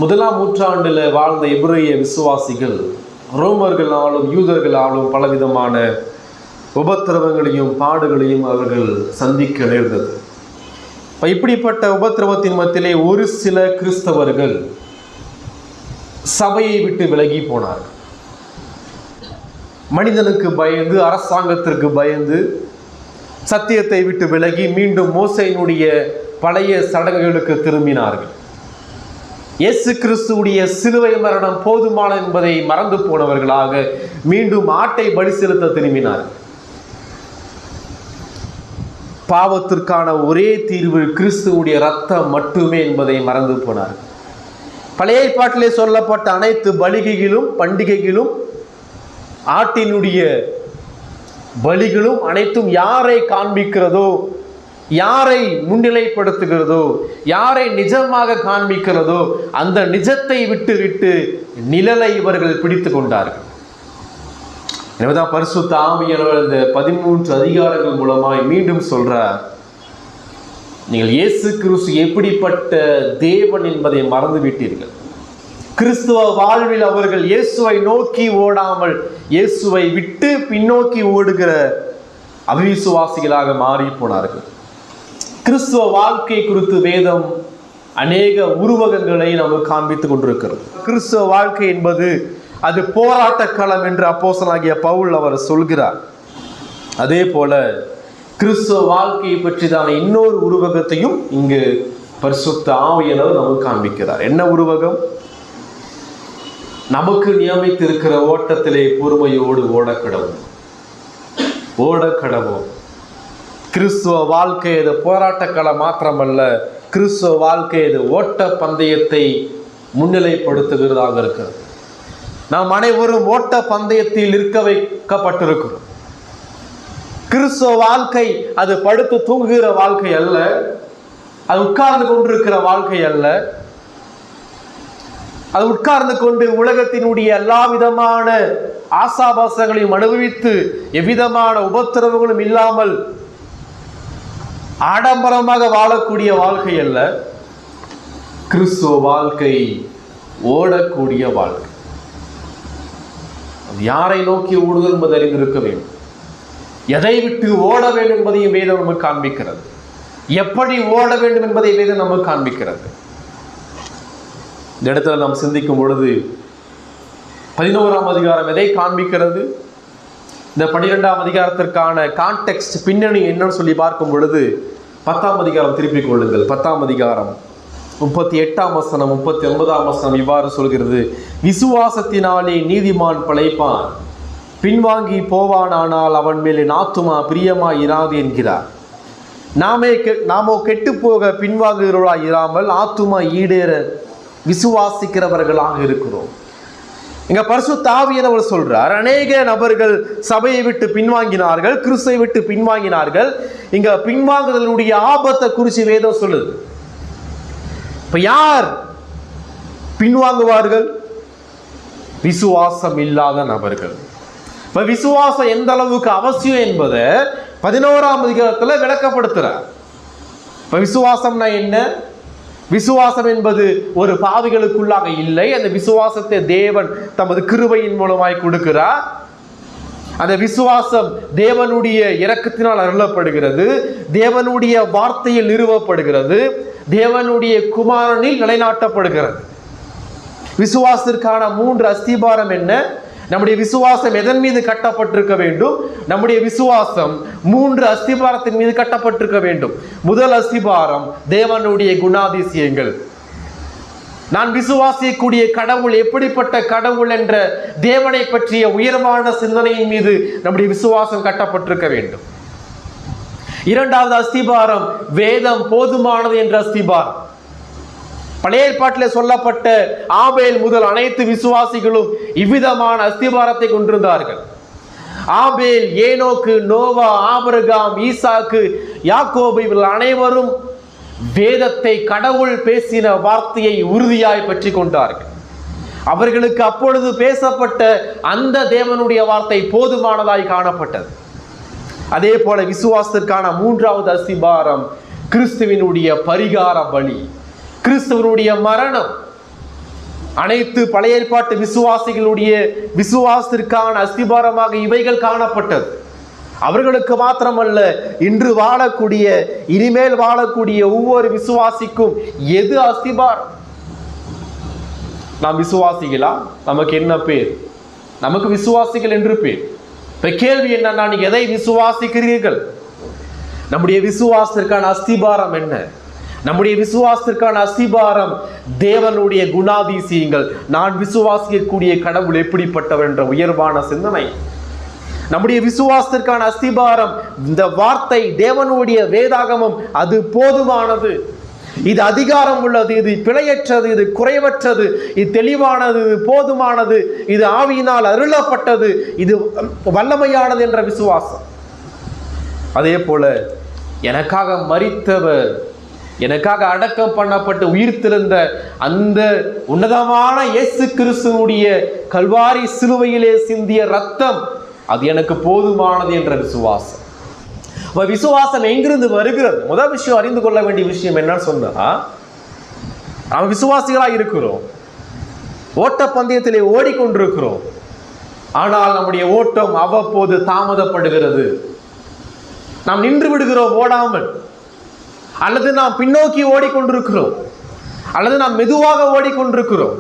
முதலாம் நூற்றாண்டில் வாழ்ந்த எபிரேய விசுவாசிகள் ரோமர்களாலும் யூதர்களாலும் பலவிதமான உபத்திரவங்களையும் பாடுகளையும் அவர்கள் சந்திக்க நேர்ந்தது. இப்படிப்பட்ட உபத்திரவத்தின் மத்தியிலே ஒரு சில கிறிஸ்தவர்கள் சபையை விட்டு விலகி போனார்கள். மனிதனுக்கு பயந்து, அரசாங்கத்திற்கு பயந்து சத்தியத்தை விட்டு விலகி மீண்டும் மோசேயினுடைய பழைய சடங்குகளுக்கு திரும்பினார்கள். இயேசு கிறிஸ்துவுடைய சிலுவை மரணம் போதுமான என்பதை மறந்து போனவர்களாக மீண்டும் ஆட்டை பலி செலுத்த திரும்பினார்கள். பாவத்திற்கான ஒரே தீர்வு கிறிஸ்துவுடைய இரத்தம் மட்டுமே என்பதை மறந்து போனார்கள். பழைய ஏற்பாட்டிலே சொல்லப்பட்ட அனைத்து பலிகைகளும் பண்டிகைகளும் ஆட்டினுடைய பலிகளும் அனைத்தும் யாரை காண்பிக்கிறதோ, யாரை முன்னிலைப்படுத்துகிறதோ, யாரை நிஜமாக காண்பிக்கிறதோ அந்த நிஜத்தை விட்டு நிழலை இவர்கள் பிடித்து கொண்டார்கள். எனவேதான் பரிசுத்த ஆவியானவர் இந்த 13 அதிகாரங்கள் மூலமாய் மீண்டும் சொல்றார், நீங்கள் இயேசு கிறிஸ்து எப்படிப்பட்ட தேவன் என்பதை மறந்துவிட்டீர்கள். கிறிஸ்துவ வாழ்வில் அவர்கள் இயேசுவை நோக்கி ஓடாமல் இயேசுவை விட்டு பின்னோக்கி ஓடுகிற அவிசுவாசிகளாக மாறி போனார்கள். கிறிஸ்துவ வாழ்க்கை குறித்து வேதம் அநேக உருவகங்களை நமக்கு காண்பித்துக் கொண்டிருக்கிறது. கிறிஸ்துவ வாழ்க்கை என்பது அது போராட்ட களம் என்று அப்போஸ்தலனாகிய பவுல் அவர் சொல்கிறார். அதே போல கிறிஸ்துவ வாழ்க்கையை பற்றிதான இன்னொரு உருவகத்தையும் இங்கு பரிசுத்த ஆவியானவர் நமக்கு காண்பிக்கிறார். என்ன உருவகம்? நமக்கு நியமித்திருக்கிற ஓட்டத்திலே பொறுமையோடு ஓடக்கடவோம். கிறிஸ்துவ வாழ்க்கை இது போராட்ட களம் மாத்திரமல்ல, கிறிஸ்துவ வாழ்க்கை இது ஓட்ட பந்தயத்தை முன்னிலைப்படுத்துகிறதாக இருக்கிறது. நாம் அனைவரும் ஓட்ட பந்தயத்தில் இருக்க வைக்கப்பட்டிருக்கிறோம். கிறிஸ்துவ வாழ்க்கை அது படுத்து தூங்குகிற வாழ்க்கை அல்ல, அது உட்கார்ந்து கொண்டிருக்கிற வாழ்க்கை அல்ல, அது உட்கார்ந்து கொண்டு உலகத்தினுடைய எல்லா விதமான ஆசாபாசங்களையும் அனுபவித்து எவ்விதமான உபத்திரவங்களும் இல்லாமல் ஆடம்பரமாக வாழக்கூடிய வாழ்க்கை அல்ல. கிறிஸ்துவ வாழ்க்கை ஓடக்கூடிய வாழ்க்கை. யாரை நோக்கி ஓடுதல் என்பதை அறிந்திருக்க வேண்டும். எதை விட்டு ஓட வேண்டும் என்பதையும் வேதம் நமக்கு காண்பிக்கிறது. எப்படி ஓட வேண்டும் என்பதை வேதம் நமக்கு காண்பிக்கிறது. இந்த இடத்துல நாம் சிந்திக்கும் பொழுது 11ஆம் அதிகாரம் எதை காண்பிக்கிறது? இந்த 12ஆம் அதிகாரத்திற்கான கான்டெக்ஸ்ட் பின்னணி என்னன்னு சொல்லி பார்க்கும் பொழுது 10ஆம் அதிகாரம் திருப்பிக் கொள்ளுங்கள். 10ஆம் அதிகாரம் 38ஆம் வசனம் 39ஆம் வசனம் இவ்வாறு சொல்கிறது, விசுவாசத்தினாலே நீதிமான் பிழைப்பான், பின்வாங்கி போவானானால் அவன் மேலே ஆத்துமா பிரியமாய் இராது என்கிறார். நாமோ கெட்டு போக பின்வாங்குகிறவர்களாய் இராமல் ஆத்துமா ஈடேற விசுவாசிக்கிறவர்களாக இருக்கிறோம். இங்க பரிசுத்த ஆவியானவர் சொல்றார், அநேக நபர்கள் சபையை விட்டு பின்வாங்கினார்கள், கிறிஸ்துவை விட்டு பின்வாங்கினார்கள். இங்க பின்வாங்குதலுடைய ஆபத்தை குறித்து வேதம் சொல்லுது. இப்ப யார் பின்வாங்குவார்கள்? விசுவாசம் இல்லாத நபர்கள். இப்ப விசுவாசம் எந்த அளவுக்கு அவசியம் என்பதை 11ஆம் அதிகாரத்துல விளக்கப்படுத்துறார். இப்ப விசுவாசம்னா என்ன? விசுவாசம் என்பது ஒரு பாவிகளுக்குள்ளாக இல்லை. அந்த விசுவாசத்தை தேவன் தமது கிருபையின் மூலமாய் கொடுக்கிறார். அந்த விசுவாசம் தேவனுடைய இரக்கத்தினால் அருளப்படுகிறது, தேவனுடைய வார்த்தையில் நிறுவப்படுகிறது, தேவனுடைய குமாரனில் நிலைநாட்டப்படுகிறது. விசுவாசத்திற்கான 3 அஸ்திபாரம் என்ன? நம்முடைய விசுவாசம் எதன் மீது கட்டப்பட்டிருக்க வேண்டும்? நம்முடைய விசுவாசம் 3 அஸ்திபாரத்தின் மீது கட்டப்பட்டிருக்க வேண்டும். முதல் அஸ்திபாரம் தேவனுடைய குணாதிசயங்கள். நான் விசுவாசிக்கக்கூடிய கடவுள் எப்படிப்பட்ட கடவுள் என்ற தேவனை பற்றிய உயர்வான சிந்தனையின் மீது நம்முடைய விசுவாசம் கட்டப்பட்டிருக்க வேண்டும். இரண்டாவது அஸ்திபாரம் வேதம் போதுமானது என்ற அஸ்திபாரம். பழைய ஏற்பாட்டில் சொல்லப்பட்ட ஆபேல் முதல் அனைத்து விசுவாசிகளும் இவ்விதமான அஸ்திபாரத்தை கொண்டிருந்தார்கள். ஆபேல், ஏனோக்கு, நோவா, ஆபிரகாம், ஈசாக்கு, யாக்கோபு இவர்கள் அனைவரும் வேதத்தை, கடவுள் பேசின வார்த்தையை உறுதியாய் பற்றி கொண்டார்கள். அவர்களுக்கு அப்பொழுது பேசப்பட்ட அந்த தேவனுடைய வார்த்தை போதுமானதாய் காணப்பட்டது. அதே போல விசுவாசத்திற்கான 3வது அஸ்திபாரம் கிறிஸ்துவினுடைய பரிகார பலி, கிறிஸ்துவனுடைய மரணம். அனைத்து பழைய ஏற்பாட்டு விசுவாசிகளுடைய விசுவாசத்திற்கான அஸ்திபாரமாக இவைகள் காணப்பட்டது. அவர்களுக்கு மாத்திரமல்ல, இன்று வாழக்கூடிய இனிமேல் வாழக்கூடிய ஒவ்வொரு விசுவாசிக்கும் எது அஸ்திபாரம்? நாம் விசுவாசிகளா? நமக்கு என்ன பேர்? நமக்கு விசுவாசிகள் என்று பேர். இப்ப கேள்வி என்னன்னா, நீங்க எதை விசுவாசிக்கிறீர்கள்? நம்முடைய விசுவாசத்திற்கான அஸ்திபாரம் என்ன? நம்முடைய விசுவாசத்திற்கான அஸ்திபாரம் தேவனுடைய குணாதிசயங்கள். நான் விசுவாசிக்கக்கூடிய கடவுள் எப்படிப்பட்டவர் என்ற உயர்வான சிந்தனை. நம்முடைய விசுவாசத்திற்கான அஸ்திபாரம் இந்த வார்த்தை, தேவனுடைய வேதாகமம். அது போதுமானது, இது அதிகாரம் உள்ளது, இது பிழையற்றது, இது குறைவற்றது, இது தெளிவானது, இது போதுமானது, இது ஆவியினால் அருளப்பட்டது, இது வல்லமையானது என்ற விசுவாசம். அதே போல எனக்காக மரித்தவர், எனக்காக அடக்கம் பண்ணப்பட்டு உயிர்த்தெழுந்த அந்த உன்னதமான இயேசு கிறிஸ்துவுடைய கல்வாரி சிலுவையிலே சிந்திய ரத்தம், அது எனக்கு போதுமானது என்ற விசுவாசம். விசுவாசம் எங்கிருந்து வருகிறது? முதல் விஷயம், அறிந்து கொள்ள வேண்டிய விஷயம் என்னன்னு சொன்னா, நாம் விசுவாசிகளாக இருக்கிறோம், ஓட்டப்பந்தயத்திலே ஓடிக்கொண்டிருக்கிறோம். ஆனால் நம்முடைய ஓட்டம் அவ்வப்போது தாமதப்படுகிறது. நாம் நின்று விடுகிறோம் ஓடாமல், அல்லது நாம் பின்னோக்கி ஓடிக்கொண்டிருக்கிறோம், அல்லது நாம் மெதுவாக ஓடிக்கொண்டிருக்கிறோம்.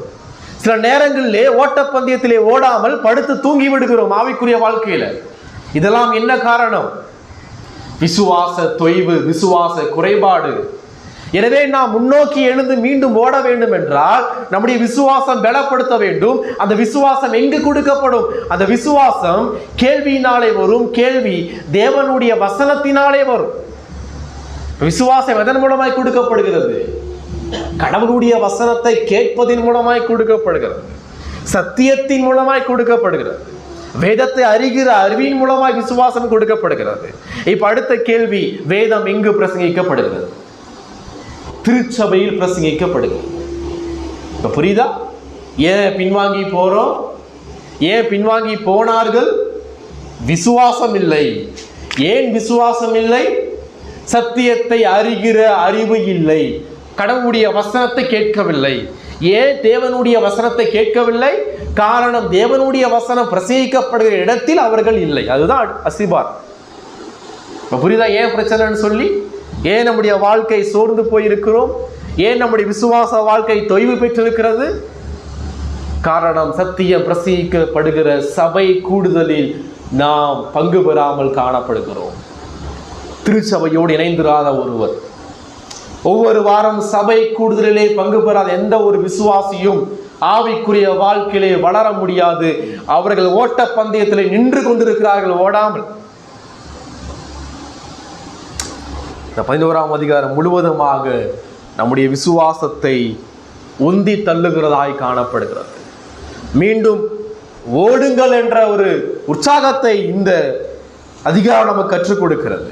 சில நேரங்களிலே ஓட்டப்பந்தயத்திலே ஓடாமல் படுத்து தூங்கி விடுகிறோம் ஆவிக்குரிய வாழ்க்கையில. இதெல்லாம் என்ன காரணம்? விசுவாச தொய்வு, விசுவாச குறைபாடு. எனவே நாம் முன்னோக்கி எழுந்து மீண்டும் ஓட வேண்டும் என்றால் நம்முடைய விசுவாசம் பலப்படுத்த வேண்டும். அந்த விசுவாசம் எங்கு கொடுக்கப்படும்? அந்த விசுவாசம் கேள்வியினாலே வரும். கேள்வி தேவனுடைய வசனத்தினாலே வரும். விசுவாசம் எதன் மூலமாய் கொடுக்கப்படுகிறது? கடவுளுடைய வசனத்தை கேட்பதின் மூலமாய் கொடுக்கப்படுகிறது, சத்தியத்தின் மூலமாய் கொடுக்கப்படுகிறது, வேதத்தை அறிகிற அறிவின் மூலமாய் விசுவாசம் கொடுக்கப்படுகிறது. இப்ப அடுத்த கேள்வி, வேதம் எங்கு பிரசங்கிக்கப்படுகிறது? திருச்சபையில் பிரசங்கிக்கப்படுகிறது. இப்ப புரியுதா? ஏன் பின்வாங்கி போறோம்? ஏன் பின்வாங்கி போனார்கள்? விசுவாசம் இல்லை. ஏன் விசுவாசம் இல்லை? சத்தியத்தை அறிகிற அறிவு இல்லை. கடவுளுடைய வசனத்தை கேட்கவில்லை. ஏன் தேவனுடைய வசனத்தை கேட்கவில்லை? காரணம், தேவனுடைய வசனம் பிரசங்கிக்கப்படுகிற இடத்தில் அவர்கள் இல்லை. அதுதான் அஸ்திபாரம். புரியுதா ஏன் பிரச்சனைன்னு சொல்லி? ஏன் நம்முடைய வாழ்க்கை சோர்ந்து போயிருக்கிறோம்? ஏன் நம்முடைய விசுவாச வாழ்க்கை தொய்வு பெற்றிருக்கிறது? காரணம், சத்தியம் பிரசங்கிக்கப்படுகிற சபை கூடுதலில் நாம் பங்கு பெறாமல் காணப்படுகிறோம். திருச்சபையோடு இணைந்திராத ஒருவர், ஒவ்வொரு வாரம் சபை கூடுதலிலே பங்கு பெறாத எந்த ஒரு விசுவாசியும் ஆவிக்குரிய வாழ்க்கையிலே வளர முடியாது. அவர்கள் ஓட்ட பந்தயத்திலே நின்று கொண்டிருக்கிறார்கள், ஓடாமல். இந்த 11ஆம் அதிகாரம் முழுவதுமாக நம்முடைய விசுவாசத்தை உந்தி தள்ளுகிறதாய் காணப்படுகிறது. மீண்டும் ஓடுங்கள் என்ற ஒரு உற்சாகத்தை இந்த அதிகாரம் நமக்கு கற்றுக் கொடுக்கிறது.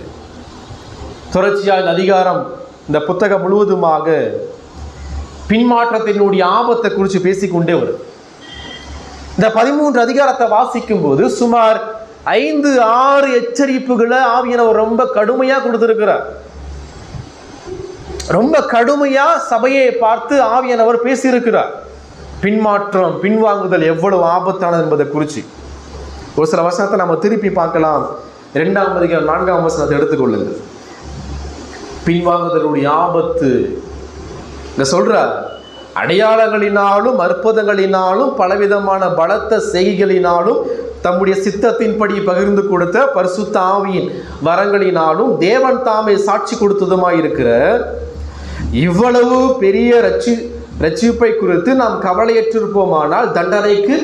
தொடர்ச்சியாக இந்த அதிகாரம், இந்த புத்தகம் முழுவதுமாக பின்மாற்றத்தினுடைய ஆபத்தை குறித்து பேசிக்கொண்டே வரும். இந்த 13 அதிகாரத்தை வாசிக்கும் போது சுமார் 5-6 எச்சரிப்புகளை ஆவியானவர் ரொம்ப கடுமையா கொடுத்திருக்கிறார். ரொம்ப கடுமையா சபையை பார்த்து ஆவியானவர் பேசியிருக்கிறார். பின்மாற்றம், பின்வாங்குதல் எவ்வளவு ஆபத்தானது என்பதை குறித்து ஒரு சில வசனத்தை நம்ம திருப்பி பார்க்கலாம். 2ஆம் அதிகாரம் 4ஆம் வசனத்தை எடுத்துக்கொள்ளுங்கள். பின்வாங்குதலுடைய ஆபத்து இந்த சொல்ற, அடையாளங்களினாலும் அற்புதங்களினாலும் பலவிதமான பலத்த செய்கைகளினாலும் தம்முடைய சித்தத்தின்படி பகிர்ந்து கொடுத்த பரிசுத்த ஆவியின் வரங்களினாலும் தேவன் தாமே சாட்சி கொடுத்ததுமாயிருக்கிற இவ்வளவு பெரிய ரட்சிப்பை குறித்து நாம் கவலையற்றிருப்போமானால் தண்டனைக்கு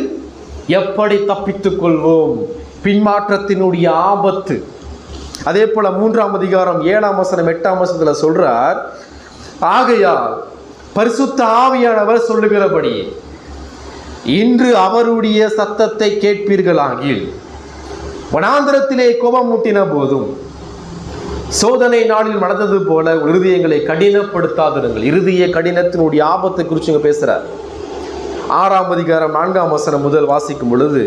எப்படி தப்பித்துக் கொள்வோம்? பின்மாற்றத்தினுடைய ஆபத்து. அதே போல 3ஆம் அதிகாரம் 7ஆம் வசனம் 8ஆம் வசனத்துல சொல்றார், ஆகையால் பரிசுத்த ஆவியானவர் சொல்லுகிறபடி இன்று அவருடைய சத்தத்தை கேட்பீர்களாகில் வனாந்திரத்திலே கோபம் மூட்டின போதும் சோதனை நாளில் நடந்தது போல இருதயங்களை கடினப்படுத்தாதிருங்கள். இருதய கடினத்தினுடைய ஆபத்தை குறித்து பேசுறார். 6ஆம் அதிகாரம் 4ஆம் வசனம் முதல் வாசிக்கும் பொழுது,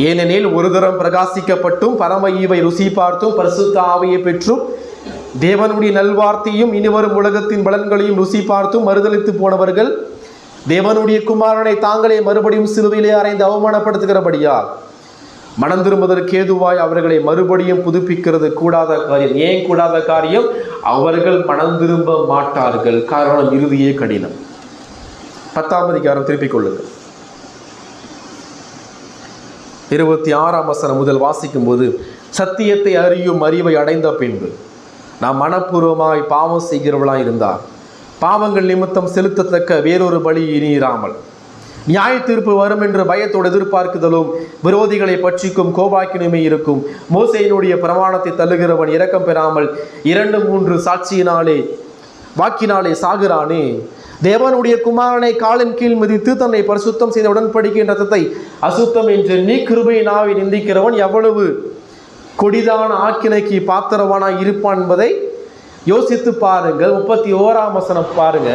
ஏனெனில் ஒரு தரம் பிரகாசிக்கப்பட்டும் பரம ஈவை ருசி பார்த்தும் பரிசுத்த ஆவியை பெற்றும் தேவனுடைய நல்வார்த்தையும் இனிவரும் உலகத்தின் பலன்களையும் ருசி பார்த்தும் மறுதலித்து போனவர்கள் தேவனுடைய குமாரனை தாங்களே மறுபடியும் சிலுவையிலே அறைந்து அவமானப்படுத்துகிறபடியால் மனம் திரும்புவதற்கு ஏதுவாய் அவர்களை மறுபடியும் புதுப்பிக்கிறது கூடாத காரியம். ஏன் கூடாத காரியம்? அவர்கள் மனம் திரும்ப மாட்டார்கள். காரணம், இறுதியே கடினம். 10ஆம் அதிகாரம் திருப்பிக் கொள்ளுங்கள். 26ஆம் வசனம் முதல் வாசிக்கும் போது, சத்தியத்தை அறியும் அறிவை அடைந்த பின்பு நாம் மனப்பூர்வமாய் பாவம் செய்கிறவர்களாய் இருந்தார் பாவங்கள் நிமித்தம் செலுத்தத்தக்க வேறொரு பலி இனியிராமல் நியாய தீர்ப்பு வரும் என்று பயத்தோடு எதிர்பார்க்குதலும் விரோதிகளை பற்றிக்கும் கோபாக்கினுமே இருக்கும். மோசேயினுடைய பிரமாணத்தை தள்ளுகிறவன் இரக்கம் பெறாமல் 2-3 சாட்சியினாலே வாக்கினாலே சாகிறானே. தேவனுடைய குமாரனை காலின் கீழ் மிதித்து தன்னை பரிசுத்தம் செய்த உடன்படிக்கையின் ரத்தத்தை அசுத்தம் என்று நீ கிருபையினாவை நிந்திக்கிறவன் எவ்வளவு கொடிதான ஆக்கினைக்கு பாத்திரவானாய் இருப்பான் என்பதை யோசித்து பாருங்கள். 31ஆம் வசனம் பாருங்க.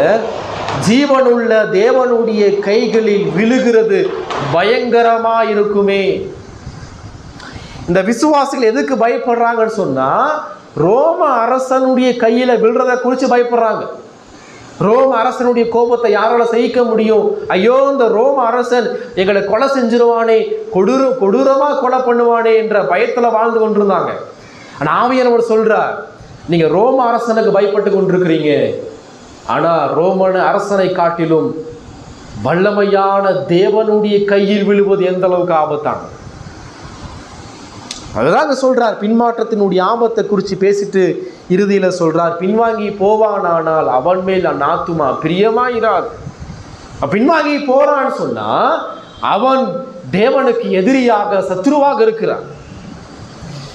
ஜீவனுள்ள தேவனுடைய கைகளில் விழுகிறது பயங்கரமாயிருக்குமே. இந்த விசுவாசிகள் எதுக்கு பயப்படுறாங்கன்னு சொன்னா, ரோம அரசனுடைய கையில விழுறதை குறித்து பயப்படுறாங்க. ரோம அரசனுடைய கோபத்தை யாரால சகிக்க முடியும்? ஐயோ, இந்த ரோம அரசன் எங்களை கொலை செஞ்சிருவானே, கொடூரமா கொலை பண்ணுவானே என்ற பயத்துல வாழ்ந்து கொண்டிருந்தாங்க. ஆனா ஆவியானவர் சொல்றார், நீங்க ரோம அரசனுக்கு பயப்பட்டு கொண்டிருக்கிறீங்க. ஆனா ரோமன் அரசனை காட்டிலும் வல்லமையான தேவனுடைய கையில் விழுவது எந்த அளவுக்கு ஆபத்தான. அதுதாங்க சொல்றார். பின்மாற்றத்தினுடைய ஆபத்தை குறித்து பேசிட்டு இறுதியில சொல்றார், பின்வாங்கி போவானால் அவன் மேல் ஆத்துமா பிரியமாயிராது. பின்வாங்கி போறான்னு சொன்னா அவன் தேவனுக்கு எதிரியாக சத்துருவாக இருக்கிறான்.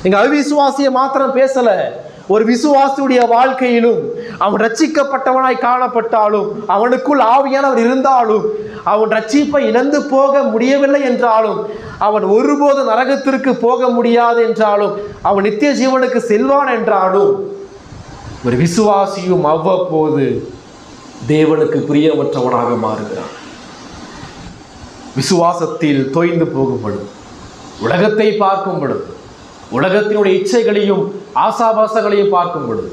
எங்க அவிசுவாசியை மாத்திரம் பேசல, ஒரு விசுவாசியுடைய வாழ்க்கையிலும் அவன் ரட்சிக்கப்பட்டவனாய் காணப்பட்டாலும், அவனுக்குள் ஆவியானவர் இருந்தாலும், அவன் ரட்சிப்பை இழந்து போக முடியவில்லை என்றாலும், அவன் ஒருபோது நரகத்திற்கு போக முடியாது என்றாலும், அவன் நித்திய ஜீவனுக்கு செல்வான் என்றாலும், ஒரு விசுவாசியும் அவ்வப்போது தேவனுக்கு பிரியமற்றவனாக மாறுகிறான். விசுவாசத்தில் தோய்ந்து போகும் பொழுது, உலகத்தை பார்க்கும் பொழுது, உலகத்தினுடைய இச்சைகளையும் ஆசாபாசங்களையும் பார்க்கும் பொழுது,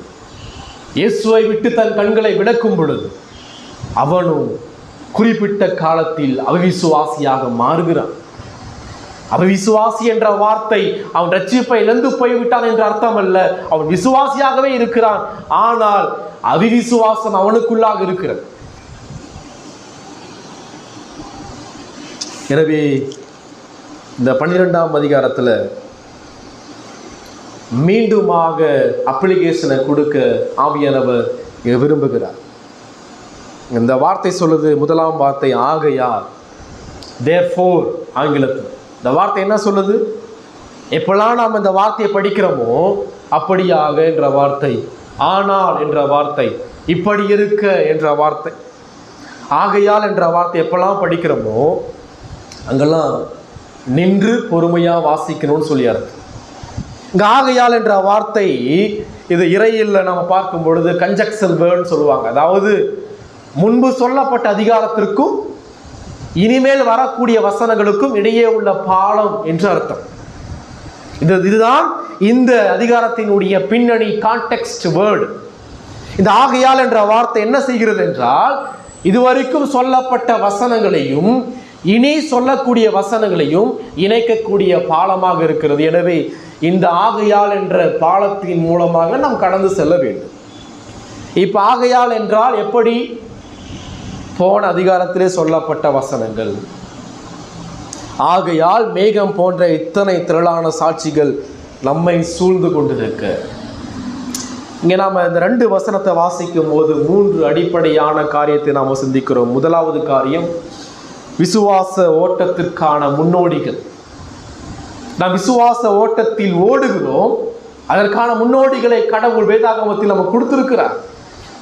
இயேசுவை விட்டு தன் கண்களை விளக்கும் பொழுது, அவனும் குறிப்பிட்ட காலத்தில் அவிசுவாசியாக மாறுகிறான். அவிசுவாசி என்ற வார்த்தை அவன் ரட்சிப்பை இழந்து போய்விட்டான் என்ற அர்த்தம் அல்ல. அவன் விசுவாசியாகவே இருக்கிறான், ஆனால் அவிசுவாசம் அவனுக்குள்ளாக இருக்கிறது. எனவே இந்த 12ஆம் அதிகாரத்தில் மீண்டுமாக அப்ளிகேஷனை கொடுக்க ஆவியானவர் விரும்புகிறார். இந்த வார்த்தை சொல்லுது, முதலாம் வார்த்தை ஆகையால், therefore ஆங்கிலத்தில். இந்த வார்த்தை என்ன சொல்லுது? எப்பெல்லாம் நாம் இந்த வார்த்தையை படிக்கிறோமோ அப்படியாக என்ற வார்த்தை, ஆனால் என்ற வார்த்தை, இப்படி இருக்க என்ற வார்த்தை, ஆகையால் என்ற வார்த்தை எப்பெல்லாம் படிக்கிறோமோ அங்கெல்லாம் நின்று பொறுமையா வாசிக்கணும்னு சொல்லி அர்த்தம். இங்க ஆகையால் என்ற வார்த்தை இது இறையில் நம்ம பார்க்கும் பொழுது கன்ஜக்ஷன் வேர்ட்னு சொல்லுவாங்க. அதாவது முன்பு சொல்லப்பட்ட அதிகாரத்திற்கும் இனிமேல் வரக்கூடிய வசனங்களுக்கும் இடையே உள்ள பாலம் என்று அர்த்தம். இதுதான் இந்த அதிகாரத்தினுடைய பின்னணி, கான்டெக்ஸ்ட் வேர்டு. இந்த ஆகையால் என்ற வார்த்தை என்ன செய்கிறது என்றால், இதுவரைக்கும் சொல்லப்பட்ட வசனங்களையும் இனி சொல்லக்கூடிய வசனங்களையும் இணைக்கக்கூடிய பாலமாக இருக்கிறது. எனவே இந்த ஆகையால் என்ற பாலத்தின் மூலமாக நாம் கடந்து செல்ல வேண்டும். இப்ப ஆகையால் என்றால் எப்படி? போன அதிகாரத்திலே சொல்லப்பட்ட வசனங்கள். ஆகையால் மேகம் போன்ற இத்தனை திரளான சாட்சிகள் நம்மை சூழ்ந்து கொண்டிருக்க. இங்கே நாம் இந்த 2 வசனத்தை வாசிக்கும் போது 3 அடிப்படையான காரியத்தை நாம் சிந்திக்கிறோம். முதலாவது காரியம், விசுவாச ஓட்டத்திற்கான முன்னோடிகள். நாம் விசுவாச ஓட்டத்தில் ஓடுகிறோம், அதற்கான முன்னோடிகளை கடவுள் வேதாகமத்தில் நமக்கு கொடுத்திருக்கிறார்,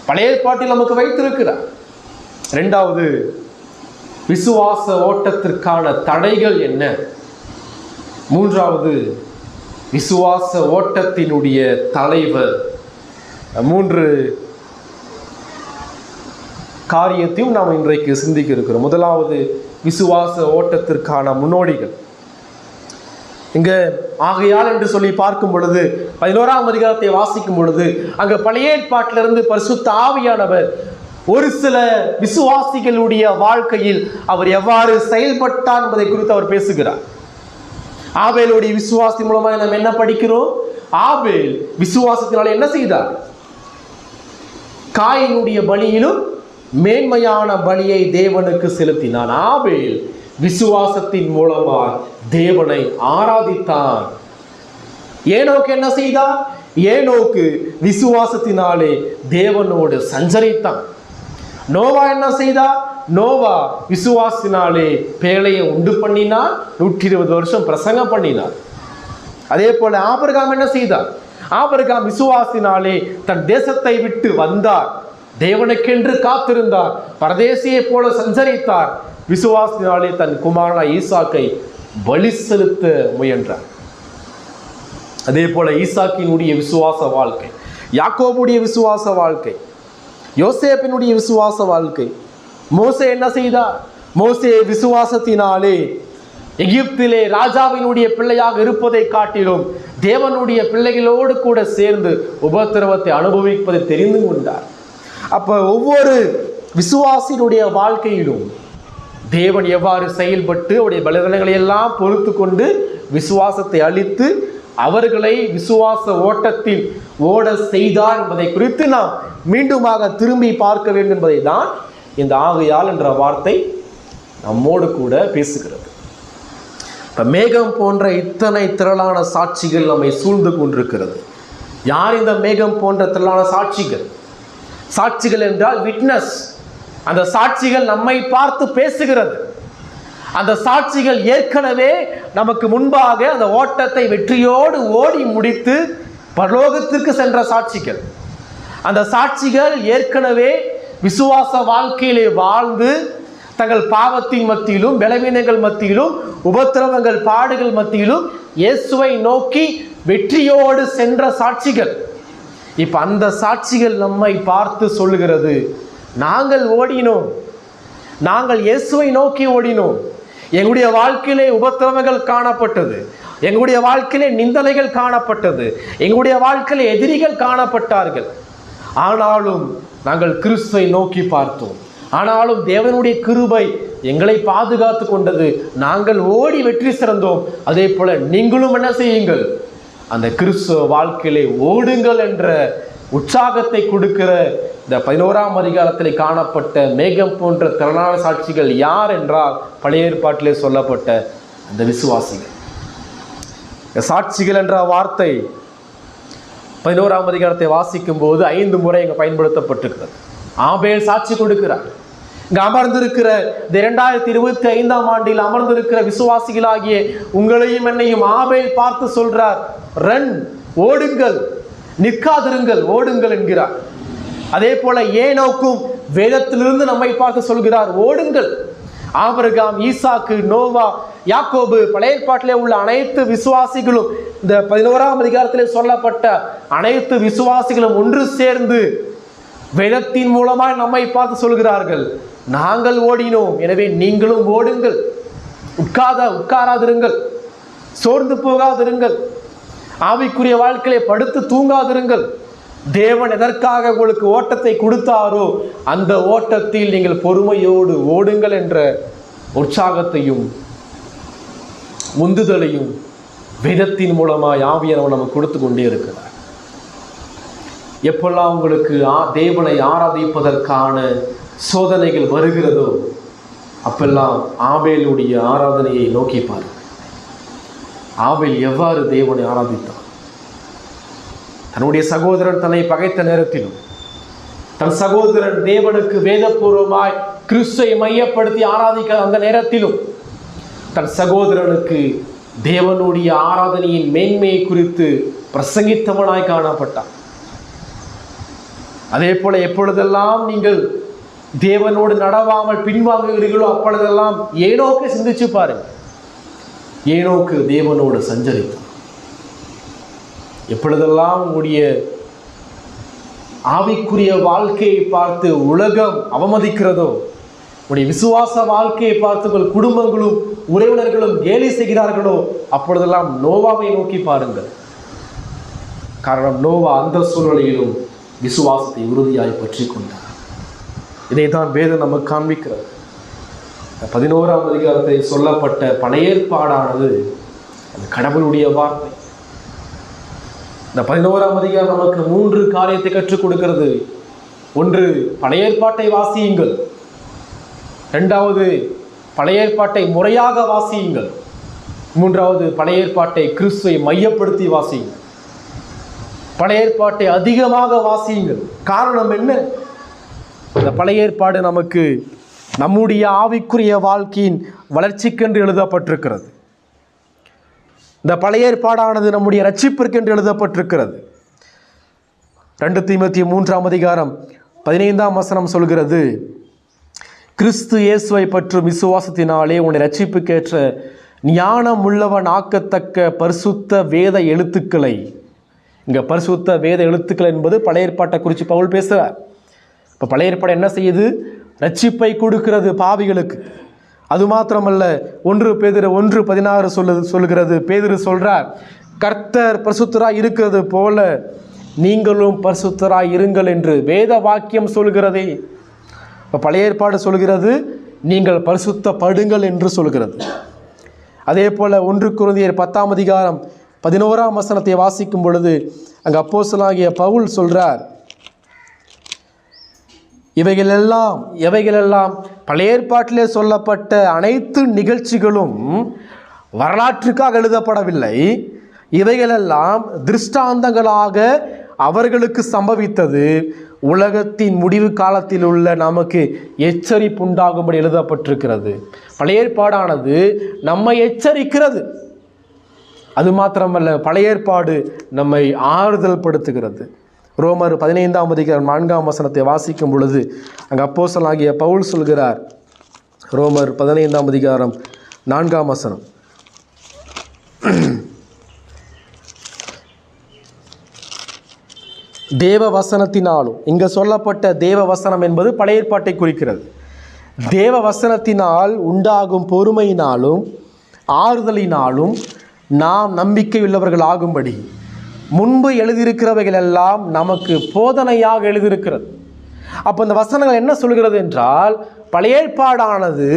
பழைய ஏற்பாட்டில் நமக்கு வைத்திருக்கிறார். 2வது, விசுவாச ஓட்டத்திற்கான தடைகள் என்ன? 3வது, விசுவாச ஓட்டத்தினுடைய தலைவர். 3 காரியத்தையும் நாம் இன்றைக்கு சிந்திக்க இருக்கிறோம். முதலாவது, விசுவாச ஓட்டத்திற்கான முன்னோடிகள். இங்க ஆகையால் என்று சொல்லி பார்க்கும் பொழுது 11ஆம் அதிகாரத்தை வாசிக்கும் பொழுது அங்க பழைய ஏற்பாட்டிலிருந்து பரிசுத்த ஆவியானவர் ஒரு சில விசுவாசிகளுடைய வாழ்க்கையில் அவர் எவ்வாறு செயல்பட்டார் என்பதை குறித்து அவர் பேசுகிறார். ஆபேலுடைய விசுவாசி மூலமாக நாம் என்ன படிக்கிறோம்? ஆபேல் விசுவாசத்தினால என்ன செய்தார்? காயினுடைய பலியிலும் மேன்மையான பலியை தேவனுக்கு செலுத்தினான். ஆபேல் விசுவாசத்தின் மூலமாக தேவனை ஆராதித்தான். ஏனோக்கு என்ன செய்தார்? ஏனோக்கு விசுவாசத்தினாலே தேவனோடு சஞ்சரித்தான். நோவா என்ன செய்தார்? நோவா விசுவாசத்தினாலே பேழையை உண்டு பண்ணினார். 120 வருஷம் பிரசங்கம் பண்ணினார். அதே போல ஆபிரகாம் என்ன செய்தார்? ஆபிரகாம் விசுவாசத்தினாலே தன் தேசத்தை விட்டு வந்தார். தேவனுக்கென்று காத்திருந்தார். பரதேசியை போல சஞ்சரித்தார். விசுவாசத்தினாலே தன் குமாரனான ஈசாக்கை பலி செலுத்த முயன்றார். அதே போல ஈசாக்கினுடைய விசுவாச வாழ்க்கை, யாக்கோபுடைய விசுவாச வாழ்க்கை, யோசேப்பினுடைய விசுவாச வாழ்க்கை. மோசே என்ன செய்தார்? மோசே விசுவாசத்தினாலே எகிப்திலே ராஜாவினுடைய பிள்ளையாக இருப்பதை காட்டிலும் தேவனுடைய பிள்ளைகளோடு கூட சேர்ந்து உபத்திரவத்தை அனுபவிப்பதை தெரிந்து கொண்டார். அப்ப ஒவ்வொரு விசுவாசியினுடைய வாழ்க்கையிலும் தேவன் எவ்வாறு செயல்பட்டு அவருடைய பலவீனங்களை எல்லாம் பொறுத்து கொண்டு விசுவாசத்தை அளித்து அவர்களை விசுவாச ஓட்டத்தில் ஓட செய்தார் என்பதை குறித்து நாம் மீண்டுமாக திரும்பி பார்க்க வேண்டும் என்பதை தான் இந்த ஆகையால் என்ற வார்த்தை நம்மோடு கூட பேசுகிறது. இப்போ மேகம் போன்ற இத்தனை திரளான சாட்சிகள் நம்மை சூழ்ந்து கொண்டிருக்கிறது. யார் இந்த மேகம் போன்ற திரளான சாட்சிகள்? சாட்சிகள் என்றால் விட்னஸ். அந்த சாட்சிகள் நம்மை பார்த்து பேசுகிறது. அந்த சாட்சிகள் ஏற்கனவே நமக்கு முன்பாக அந்த ஓட்டத்தை வெற்றியோடு ஓடி முடித்து பரலோகத்திற்கு சென்ற சாட்சிகள். அந்த சாட்சிகள் ஏற்கனவே விசுவாச வாழ்க்கையிலே வாழ்ந்து தங்கள் பாவத்தின் மத்தியிலும் பலவீனங்கள் மத்தியிலும் உபத்திரவங்கள் பாடுகள் மத்தியிலும் இயேசுவை நோக்கி வெற்றியோடு சென்ற சாட்சிகள். இப்ப அந்த சாட்சிகள் நம்மை பார்த்து சொல்லுகிறது, நாங்கள் ஓடினோம், நாங்கள் இயேசுவை நோக்கி ஓடினோம். எங்களுடைய வாழ்க்கையிலே உபத்திரவங்கள் காணப்பட்டது, எங்களுடைய வாழ்க்கையிலே நிந்தனைகள் காணப்பட்டது, எங்களுடைய வாழ்க்கையிலே எதிரிகள் காணப்பட்டார்கள். ஆனாலும் நாங்கள் கிறிஸ்துவை நோக்கி பார்த்தோம். ஆனாலும் தேவனுடைய கிருபை எங்களை பாதுகாத்து கொண்டது. நாங்கள் ஓடி வெற்றி சிறந்தோம். அதே போல நீங்களும் என்ன செய்யுங்கள்? அந்த கிறிஸ்துவ வாழ்க்கையிலே ஓடுங்கள் என்ற உற்சாகத்தை கொடுக்கிற இந்த 11ஆம் அதிகாரத்தில் காணப்பட்ட மேகம் போன்ற திரளான சாட்சிகள் யார் என்றால் பழைய ஏற்பாட்டிலே சொல்லப்பட்ட அந்த விசுவாசிகள். சாட்சிகள் என்ற வார்த்தை 11ஆம் அதிகாரத்தை வாசிக்கும் போது 5 முறை இங்கே பயன்படுத்தப்பட்டிருக்கிறது. ஆபேல் சாட்சி கொடுக்கிறார். இங்கே அமர்ந்திருக்கிற 2025ஆம் ஆண்டில் அமர்ந்திருக்கிற விசுவாசிகளாகிய உங்களையும் என்னையும் ஆபேல் பார்த்து சொல்றார், ரன், ஓடுங்கள், நிற்காதிருங்கள், ஓடுங்கள் என்கிறார். அதே போல ஏனோக்கும் வேதத்திலிருந்து நம்மை பார்த்து சொல்கிறார், ஓடுங்கள். ஆபிரகாம், ஈசாக்கு, நோவா, யாக்கோபு, பழைய ஏற்பாட்டிலே உள்ள அனைத்து விசுவாசிகளும், இந்த 11ஆம் அதிகாரத்திலே சொல்லப்பட்ட அனைத்து விசுவாசிகளும் ஒன்று சேர்ந்து வேதத்தின் மூலமாக நம்மை பார்த்து சொல்கிறார்கள், நாங்கள் ஓடினோம், எனவே நீங்களும் ஓடுங்கள். உட்காராதிருங்கள், சோர்ந்து போகாதிருங்கள், ஆவிக்குரிய வாழ்க்கையை படுத்து தூங்காதிருங்கள். தேவன் எதற்காக உங்களுக்கு ஓட்டத்தை கொடுத்தாரோ அந்த ஓட்டத்தில் நீங்கள் பொறுமையோடு ஓடுங்கள் என்ற உற்சாகத்தையும் உந்துதலையும் வேதத்தின் மூலமாக ஆவியானவர் நமக்கு கொடுத்து கொண்டே இருக்கிறார். எப்பெல்லாம் உங்களுக்கு தேவனை ஆராதிப்பதற்கான சோதனைகள் வருகிறதோ அப்பெல்லாம் ஆபேலுடைய ஆராதனையை நோக்கி பாருங்கள். ஆபேல் எவ்வாறு தேவனை ஆராதித்தான்? தன்னுடைய சகோதரன் தன்னை பகைத்த நேரத்திலும் தன் சகோதரன் தேவனுக்கு வேதபூர்வமாய் கிறிஸ்துவை மையப்படுத்தி ஆராதிக்க அந்த நேரத்திலும் தன் சகோதரனுக்கு தேவனுடைய ஆராதனையின் மேன்மையை குறித்து பிரசங்கித்தவனாய் காணப்பட்டான். அதே போல எப்பொழுதெல்லாம் நீங்கள் தேவனோடு நடவாமல் பின்வாங்குகிறீர்களோ அப்பொழுதெல்லாம் ஏனோக்கு சிந்திச்சு பாருங்கள். ஏனோக்கு தேவனோடு சஞ்சரித்தான். எப்பொழுதெல்லாம் உங்களுடைய ஆவிக்குரிய வாழ்க்கையை பார்த்து உலகம் அவமதிக்கிறதோ, உங்களுடைய விசுவாச வாழ்க்கையை பார்த்து உங்கள் குடும்பங்களும் உறவினர்களும் கேலி செய்கிறார்களோ அப்பொழுதெல்லாம் நோவாவை நோக்கி பாருங்கள். காரணம், நோவா அந்த சூழ்நிலையிலும் விசுவாசத்தை உறுதியாய் பற்றி கொண்டார். இதை தான் வேதம் நமக்கு காண்பிக்கிறது. 11ஆம் அதிகாரத்தில் சொல்லப்பட்ட பழைய ஏற்பாடானது அது கடவுளுடைய வார்த்தை. இந்த 11ஆம் அதிகாரம் நமக்கு 3 காரியத்தை கற்றுக் கொடுக்கிறது. ஒன்று, பழைய ஏற்பாட்டை வாசியுங்கள். 2வது, பழைய ஏற்பாட்டை முறையாக வாசியுங்கள். 3வது, பழைய ஏற்பாட்டை கிறிஸ்துவை மையப்படுத்தி வாசியுங்கள். பழைய ஏற்பாட்டை அதிகமாக வாசியுங்கள். காரணம் என்ன? இந்த பழைய ஏற்பாடு நமக்கு நம்முடைய ஆவிக்குரிய வாழ்க்கையின் வளர்ச்சிக்கென்று எழுதப்பட்டிருக்கிறது. இந்த பழைய ஏற்பாடானது நம்முடைய ரட்சிப்பிற்கென்று எழுதப்பட்டிருக்கிறது. 2 தீமோத்தேயு 3ஆம் அதிகாரம் 15ஆம் வசனம் சொல்கிறது, கிறிஸ்து இயேசுவை பற்றும் விசுவாசத்தினாலே உன்னை ரட்சிப்புக்கேற்ற ஞானம் உள்ளவன் ஆக்கத்தக்க பரிசுத்த வேத எழுத்துக்களை. இங்கே பரிசுத்த வேத எழுத்துக்கள் என்பது பழைய ஏற்பாட்டை குறித்து பவுல் பேசுகிறார். இப்போ பழைய ஏற்பாடு என்ன செய்யுது? ரட்சிப்பை கொடுக்கிறது பாவிகளுக்கு. அது மாத்திரமல்ல, 1 பேதுரு 1:16 சொல்லுகிறது. பேதுரு சொல்றார், கர்த்தர் பரிசுத்தராய் இருக்கிறது போல நீங்களும் பரிசுத்தராய் இருங்கள் என்று வேத வாக்கியம் சொல்கிறதே. இப்போ பழைய ஏற்பாடு சொல்கிறது நீங்கள் பரிசுத்தப்படுங்கள் என்று சொல்கிறது. அதே போல 1 கொரிந்தியர் 10ஆம் அதிகாரம் 11ஆம் வசனத்தை வாசிக்கும் பொழுது அங்கே அப்போஸ்தலனாகிய பவுல் சொல்றார், எவைகளெல்லாம் பழைய ஏற்பாட்டிலே சொல்லப்பட்ட அனைத்து நிகழ்ச்சிகளும் வரலாற்றுக்காக எழுதப்படவில்லை. இவைகளெல்லாம் திருஷ்டாந்தங்களாக அவர்களுக்கு சம்பவித்தது உலகத்தின் முடிவு காலத்தில் உள்ள நமக்கு எச்சரிப்புண்டாகும்படி எழுதப்பட்டிருக்கிறது. பழைய ஏற்பாடானது நம்மை எச்சரிக்கிறது. அது மாத்திரமல்ல, பழைய ஏற்பாடு நம்மை ஆறுதல் படுத்துகிறது. ரோமர் 15ஆம் அதிகாரம் 4ஆம் வசனத்தை வாசிக்கும் பொழுது அங்கே அப்போஸ்தலனாகிய பவுல் சொல்கிறார். ரோமர் 15ஆம் அதிகாரம் 4ஆம் வசனம், தேவ வசனத்தினாலும், இங்கே சொல்லப்பட்ட தேவ வசனம் என்பது பழைய ஏற்பாட்டை குறிக்கிறது. தேவ வசனத்தினால் உண்டாகும் பொறுமையினாலும் ஆறுதலினாலும் நாம் நம்பிக்கையுள்ளவர்கள் ஆகும்படி முன்பு எழுதியிருக்கிறவைகள் எல்லாம் நமக்கு போதனையாக எழுதியிருக்கிறது. அப்போ இந்த வசனங்கள் என்ன சொல்கிறது என்றால், பழைய ஏற்பாடானது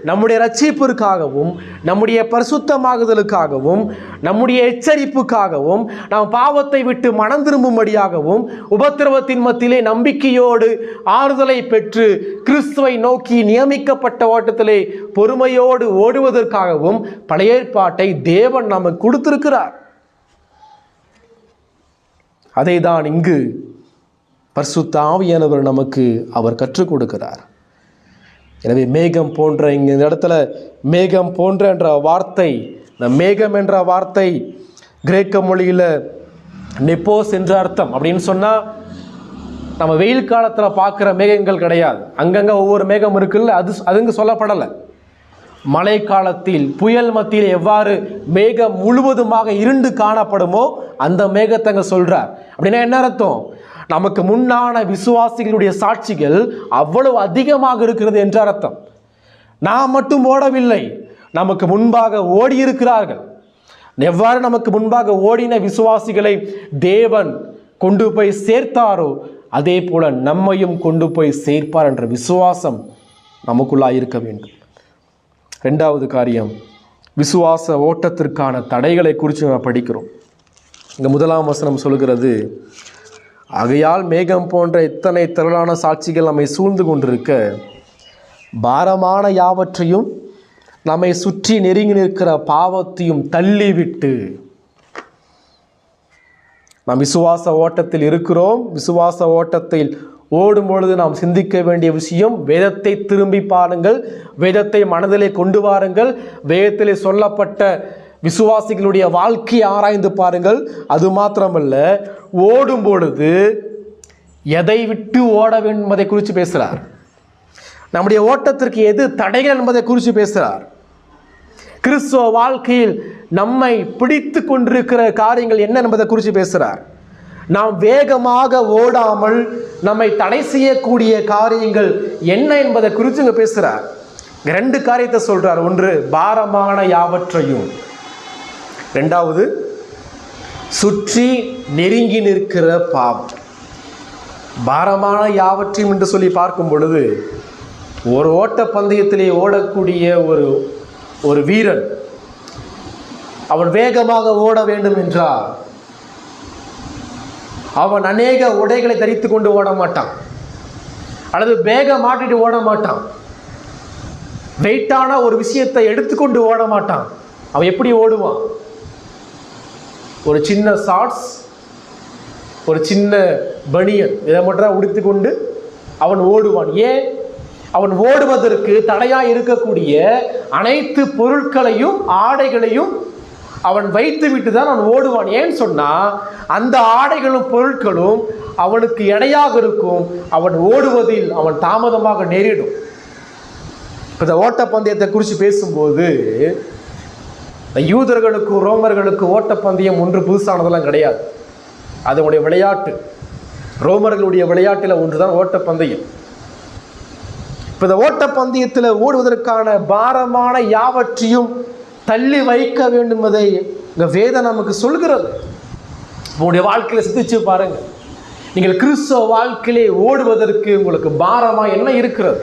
நம்முடைய ரட்சிப்பிற்காகவும் நம்முடைய பரிசுத்தமாகுதலுக்காகவும் நம்முடைய எச்சரிப்புக்காகவும் நாம் பாவத்தை விட்டு மனம் திரும்பும்படியாகவும் உபத்திரவத்தின் மத்தியிலே நம்பிக்கையோடு ஆறுதலை பெற்று கிறிஸ்துவை நோக்கி நியமிக்கப்பட்ட ஓட்டத்திலே பொறுமையோடு ஓடுவதற்காகவும் பழைய ஏற்பாட்டை தேவன் நமக்கு கொடுத்திருக்கிறார். அதை தான் இங்கு பரிசுத்த ஆவியானவர் நமக்கு அவர் கற்றுக் கொடுக்கிறார். எனவே மேகம் போன்ற, இங்கே இந்த இடத்துல மேகம் போன்ற என்ற வார்த்தை, இந்த மேகம் என்ற வார்த்தை கிரேக்க மொழியில் நெப்போஸ் என்ற அர்த்தம். அப்படின்னு சொன்னால் நம்ம வெயில் காலத்தில் பார்க்குற மேகங்கள் கிடையாது. அங்கங்கே ஒவ்வொரு மேகம் இருக்குல்ல, அதுங்க சொல்லப்படலை. மழை காலத்தில் புயல் மத்தியில் எவ்வாறு மேகம் முழுவதுமாக இருண்டு காணப்படுமோ அந்த மேகத்தை சொல்றார். அப்படின்னா என்ன அர்த்தம்? நமக்கு முன்னான விசுவாசிகளுடைய சாட்சிகள் அவ்வளவு அதிகமாக இருக்கிறது என்ற அர்த்தம். நாம் மட்டும் ஓடவில்லை, நமக்கு முன்பாக ஓடி இருக்கிறார்கள். எவ்வாறு நமக்கு முன்பாக ஓடின விசுவாசிகளை தேவன் கொண்டு போய் சேர்த்தாரோ அதே போல நம்மையும் கொண்டு போய் சேர்ப்பார் என்ற விசுவாசம் நமக்குள்ளாக இருக்க வேண்டும். 2வது காரியம், விசுவாச ஓட்டத்திற்கான தடைகளை குறித்து நம்ம படிக்கிறோம். இங்கே 1ஆம் வசனம் சொல்கிறது, ஆகையால் மேகம் போன்ற இத்தனை திரளான சாட்சிகள் நம்மை சூழ்ந்து கொண்டிருக்க பாரமான யாவற்றையும் நம்மை சுற்றி நெருங்கி நிற்கிற பாவத்தையும் தள்ளிவிட்டு. நாம் விசுவாச ஓட்டத்தில் இருக்கிறோம். விசுவாச ஓட்டத்தில் ஓடும் பொழுது நாம் சிந்திக்க வேண்டிய விஷயம், வேதத்தை திரும்பி பாருங்கள், வேதத்தை மனதிலே கொண்டு வாருங்கள், வேதத்திலே சொல்லப்பட்ட விசுவாசிகளுடைய வாழ்க்கையை ஆராய்ந்து பாருங்கள். அது மாத்திரமல்ல, ஓடும் பொழுது எதை விட்டு ஓட வேண்டும் என்பதை குறித்து பேசுகிறார். நம்முடைய ஓட்டத்திற்கு எது தடைகள் என்பதை குறித்து பேசுகிறார். கிறிஸ்துவ வாழ்க்கையில் நம்மை பிடித்து கொண்டிருக்கிற காரியங்கள் என்ன என்பதை குறித்து பேசுகிறார். நாம் வேகமாக ஓடாமல் நம்மை தடை செய்யக்கூடிய காரியங்கள் என்ன என்பதை குறித்து இங்கே பேசுகிறார். 2 காரியத்தை சொல்றார். ஒன்று, பாரமான யாவற்றையும். 2வது, சுற்றி நெருங்கி நிற்கிற பாவம். பாரமான யாவற்றையும் என்று சொல்லி பார்க்கும் பொழுது, ஒரு ஓட்ட பந்தயத்திலே ஓடக்கூடிய ஒரு வீரன் அவன் வேகமாக ஓட வேண்டும் என்றால் அவன் அநேக உடைகளை தரித்து கொண்டு ஓட மாட்டான், அல்லது பேக மாட்டிட்டு ஓட மாட்டான், வெயிட்டான ஒரு விஷயத்தை எடுத்துக்கொண்டு ஓட மாட்டான். அவன் எப்படி ஓடுவான்? ஒரு சின்ன ஷார்ட்ஸ், ஒரு சின்ன பனியன், இதை மட்டும் உடுத்திக்கொண்டு அவன் ஓடுவான். ஏன்? அவன் ஓடுவதற்கு தடையாக இருக்கக்கூடிய அனைத்து பொருட்களையும் ஆடைகளையும் அவன் வைத்து விட்டு தான் அவன் ஓடுவான். ஏன்னு சொன்னால் அந்த ஆடைகளும் பொருட்களும் அவனுக்கு எடையாக இருக்கும். அவன் ஓடுவதில் அவன் தாமதமாக நேரிடும். இந்த ஓட்டப்பந்தயத்தை குறித்து பேசும்போது, யூதர்களுக்கும் ரோமர்களுக்கும் ஓட்டப்பந்தயம் ஒன்று புதுசானதெல்லாம் கிடையாது. அதனுடைய விளையாட்டு, ரோமர்களுடைய விளையாட்டில் ஒன்று தான் ஓட்டப்பந்தயம். இப்போ இந்த ஓட்டப்பந்தயத்தில் ஓடுவதற்கான பாரமான யாவற்றையும் தள்ளி வைக்க வேண்டும் என்பதை இந்த வேதம் நமக்கு சொல்கிறது. உங்களுடைய வாழ்க்கையில் சிந்திச்சு பாருங்க. நீங்கள் கிறிஸ்தவ வாழ்க்கையிலே ஓடுவதற்கு உங்களுக்கு பாரமாக என்ன இருக்கிறது?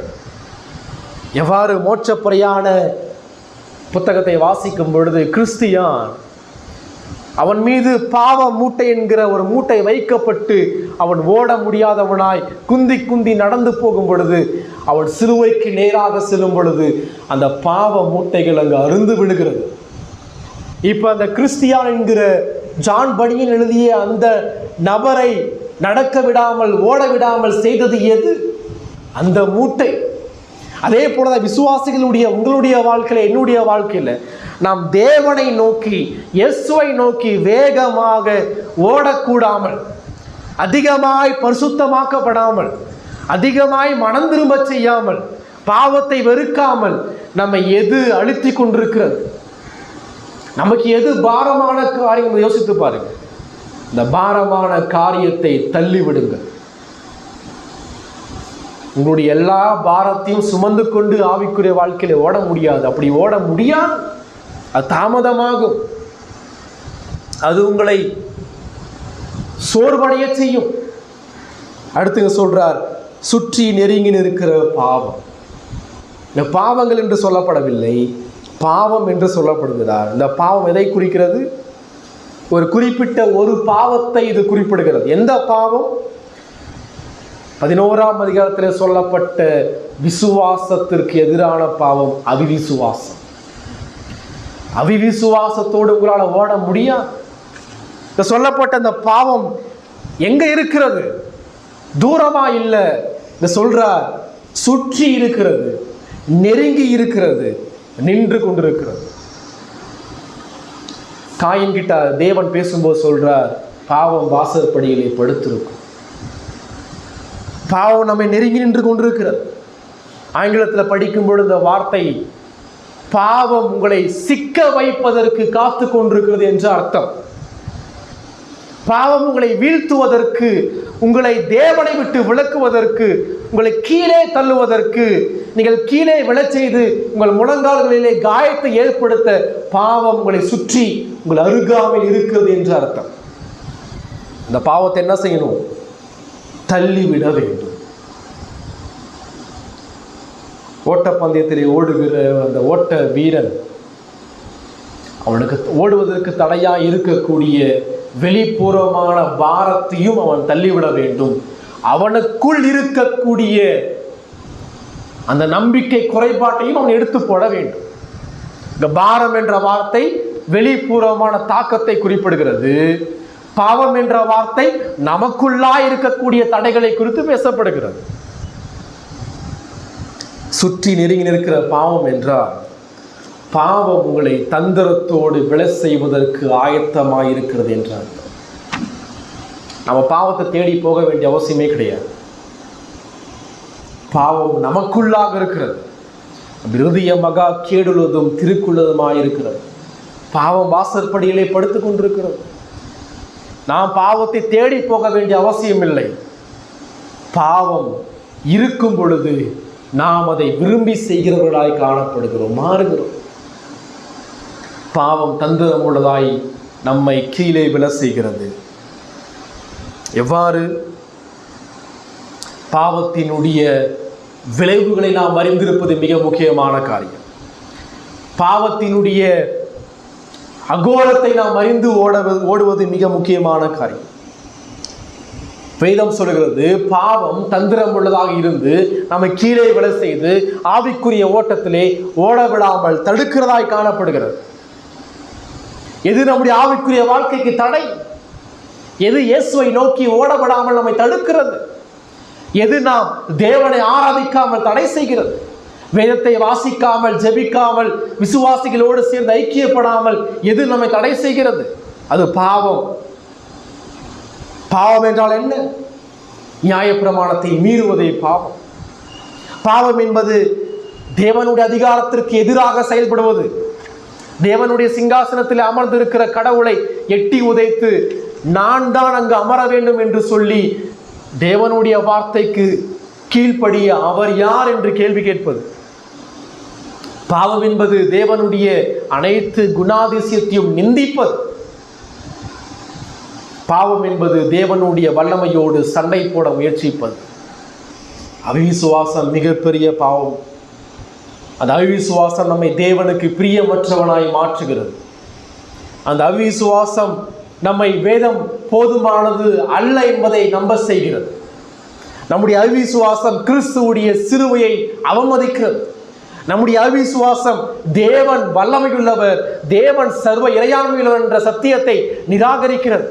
எவ்வாறு மோட்ச பிரயாண புத்தகத்தை வாசிக்கும் பொழுது கிறிஸ்தியான் அவன் மீது பாவ மூட்டை என்கிற ஒரு மூட்டை வைக்கப்பட்டு அவன் ஓட முடியாதவனாய் குந்தி குந்தி நடந்து போகும் பொழுது, அவன் சிலுவைக்கு நேராக செல்லும் பொழுது அந்த பாவ மூட்டைகள் அங்கு அருந்து விழுகிறது. இப்போ அந்த கிறிஸ்தியான் என்கிற ஜான் பனியன் எழுதிய அந்த நபரை நடக்க விடாமல் ஓட விடாமல் செய்தது எது? அந்த மூட்டை. அதே போல விசுவாசிகளுடைய உங்களுடைய வாழ்க்கையில், என்னுடைய வாழ்க்கையில் நாம் தேவனை நோக்கி, இயேசுவை நோக்கி வேகமாக ஓடக்கூடாமல், அதிகமாய் பரிசுத்தமாக்கப்படாமல், அதிகமாய் மனம் திரும்ப செய்யாமல், பாவத்தை வெறுக்காமல் நம்மை எது அழுத்தி கொண்டிருக்கிறது? நமக்கு எது பாரமான காரியம்? யோசித்து பாருங்க. இந்த பாரமான காரியத்தை தள்ளிவிடுங்கள். உங்களுடைய எல்லா பாரத்தையும் சுமந்து கொண்டு ஆவிக்குரிய வாழ்க்கையில ஓட முடியாது. அப்படி ஓட முடியாது. அது தாமதமாகும். அது உங்களை சோர்வடைய செய்யும். அடுத்து சொல்றார், சுற்றி நெருங்கி நிற்கிற பாவம். இந்த பாவங்கள் என்று சொல்லப்படவில்லை, பாவம் என்று சொல்லப்படுகிறார். இந்த பாவம் எதை குறிக்கிறது? ஒரு குறிப்பிட்ட ஒரு பாவத்தை இது குறிப்பிடுகிறது. எந்த பாவம்? 11ஆம் அதிகாரத்தில் சொல்லப்பட்ட விசுவாசத்திற்கு எதிரான பாவம் அவிவிசுவாசம். அவிவிசுவாசத்தோடு உங்களால் ஓட முடியாது. சொல்லப்பட்ட அந்த பாவம் எங்க இருக்கிறது? தூரமா இல்லை, சொல்றார் சுற்றி இருக்கிறது, நெருங்கி இருக்கிறது, நின்று கொண்டிருக்கிறது. காயின் கிட்ட தேவன் பேசும்போது சொல்றார், பாவம் வாசற்படியிலே படுத்திருக்கும். பாவம் நம்மை நெருங்கி நின்று கொண்டிருக்கிறது. ஆங்கிலத்தில் படிக்கும் பொழுது வார்த்தை பாவம் உங்களை சிக்க வைப்பதற்கு காத்து கொண்டிருக்கிறது என்று அர்த்தம். பாவம் உங்களை வீழ்த்துவதற்கு, உங்களை தேவனை விட்டு விலக்குவதற்கு, உங்களை கீழே தள்ளுவதற்கு, நீங்கள் கீழே விழச் செய்து உங்கள் முழங்கால்களிலே காயத்தை ஏற்படுத்த பாவம் உங்களை சுற்றி உங்கள் அருகாமையில் இருக்கிறது என்று அர்த்தம். இந்த பாவத்தை என்ன செய்யணும்? தள்ளிவிட வேண்டும். ஓட்டப்பந்தயத்திலே ஓடுகிற அந்த ஓட்ட வீரன் அவனுக்கு ஓடுவதற்கு தடையா இருக்கக்கூடிய வெளிப்புறமான பாரத்தையும் அவன் தள்ளிவிட வேண்டும். அவனுக்குள் இருக்கக்கூடிய அந்த நம்பிக்கை குறைபாட்டையும் அவன் எடுத்து போட வேண்டும். இந்த பாரம் என்ற வார்த்தை வெளிப்புறமான தாக்கத்தை குறிப்பிடுகிறது. பாவம் என்ற வார்த்தை நமக்குள்ளா இருக்கக்கூடிய தடைகளை குறித்து பேசப்படுகிறது. சுற்றி நெருங்கி நிற்கிற பாவம் என்றால், பாவம் உங்களை தந்திரத்தோடு விழ செய்வதற்கு ஆயத்தமாயிருக்கிறது என்றார். நம்ம பாவத்தை தேடி போக வேண்டிய அவசியமே கிடையாது. பாவம் நமக்குள்ளாக இருக்கிறது. விருதிய மகா கேடுள்ளதும் திருக்குள்ளதுமாயிருக்கிறது. பாவம் வாசற்படியிலே படுத்துக் கொண்டிருக்கிறது. நாம் பாவத்தை தேடி போக வேண்டிய அவசியம் இல்லை. பாவம் இருக்கும் பொழுது நாம் அதை விரும்பி செய்கிறவர்களாய் காணப்படுகிறோம், மாறுகிறோம். பாவம் தந்திரம் உள்ளதாய் நம்மை கீழே விழ செய்கிறது. எவ்வாறு? பாவத்தினுடைய விளைவுகளை நாம் அறிந்திருப்பது மிக முக்கியமான காரியம். பாவத்தினுடைய அகோரத்தை நாம் அறிந்து ஓடுவது மிக முக்கியமான காரியம். வேதம் சொல்கிறது, பாவம் தந்திரம் உள்ளதாக இருந்து நம்மை கீழே விழ செய்து ஆவிக்குரிய ஓட்டத்திலே ஓட விடாமல் தடுக்கிறதாய் காணப்படுகிறது. எது நம்முடைய ஆவிக்குரிய வாழ்க்கைக்கு தடை? எது இயேசுவை நோக்கி ஓட விடாமல் நம்மை தடுக்கிறது? எது நாம் தேவனை ஆராதிக்காமல் தடை செய்கிறது? வேதத்தை வாசிக்காமல், ஜெபிக்காமல், விசுவாசிகளோடு சேர்ந்து ஐக்கியப்படாமல் எது நம்மை தடை செய்கிறது? அது பாவம். பாவம் என்றால் என்ன? நியாயப்பிரமாணத்தை மீறுவதே பாவம். பாவம் என்பது தேவனுடைய அதிகாரத்திற்கு எதிராக செயல்படுவது. தேவனுடைய சிங்காசனத்தில் அமர்ந்திருக்கிற கடவுளை எட்டி உதைத்து நான் தான் அங்கு அமர வேண்டும் என்று சொல்லி தேவனுடைய வார்த்தைக்கு கீழ்ப்படிய அவர் யார் என்று கேள்வி கேட்பது. பாவம் என்பது தேவனுடைய அனைத்து குணாதிசயத்தையும் நிந்திப்பது. பாவம் என்பது தேவனுடைய வல்லமையோடு சண்டை போட முயற்சிப்பது. அவிசுவாசம் மிகப்பெரிய பாவம். அந்த அவிசுவாசம் நம்மை தேவனுக்கு பிரியமற்றவனாய் மாற்றுகிறது. அந்த அவிசுவாசம் நம்மை வேதம் போதுமானது அல்ல என்பதை நம்ப செய்கிறது. நம்முடைய அவிசுவாசம் கிறிஸ்துவுடைய சிலுவையை அவமதிக்கிறது. நம்முடைய அவிசுவாசம் தேவன் வல்லமையுள்ளவர், தேவன் சர்வ இறையாண்மையுள்ளவர் என்ற சத்தியத்தை நிராகரிக்கிறது.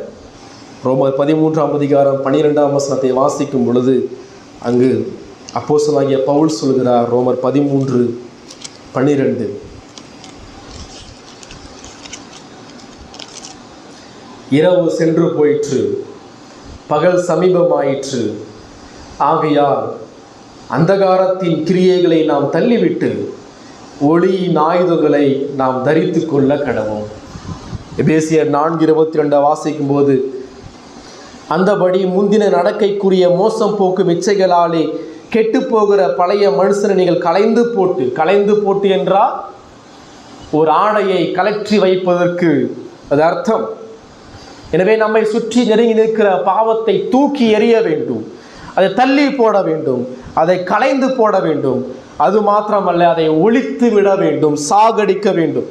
ரோமர் 13:12 வாசிக்கும் பொழுது அங்கு அப்போஸ்தலனாகிய பவுல் சொல்கிறார். ரோமர் 13:12, இரவு சென்று போயிற்று, பகல் சமீபமாயிற்று, ஆகையால் அந்தகாரத்தின் கிரியைகளை நாம் தள்ளிவிட்டு ஒளியின் ஆயுதங்களை நாம் தரித்து கொள்ள கடவோம். எபேசியர் 4:22 வாசிக்கும் போது, அந்தபடி முந்தின நடக்கைக்குரிய மோசம் போக்கும் இச்சைகளாலே கெட்டு போகிற பழைய மனுஷனை நீங்கள் களைந்து போட்டு என்றால் ஒரு ஆடையை கலற்றி வைப்பதற்கு அது அர்த்தம். எனவே நம்மை சுற்றி நெருங்கி நிற்கிற பாவத்தை தூக்கி எறிய வேண்டும், அதை தள்ளி போட வேண்டும், அதை களைந்து போட வேண்டும். அது மாத்திரமல்ல, அதை ஒழித்து விட வேண்டும், சாகடிக்க வேண்டும்.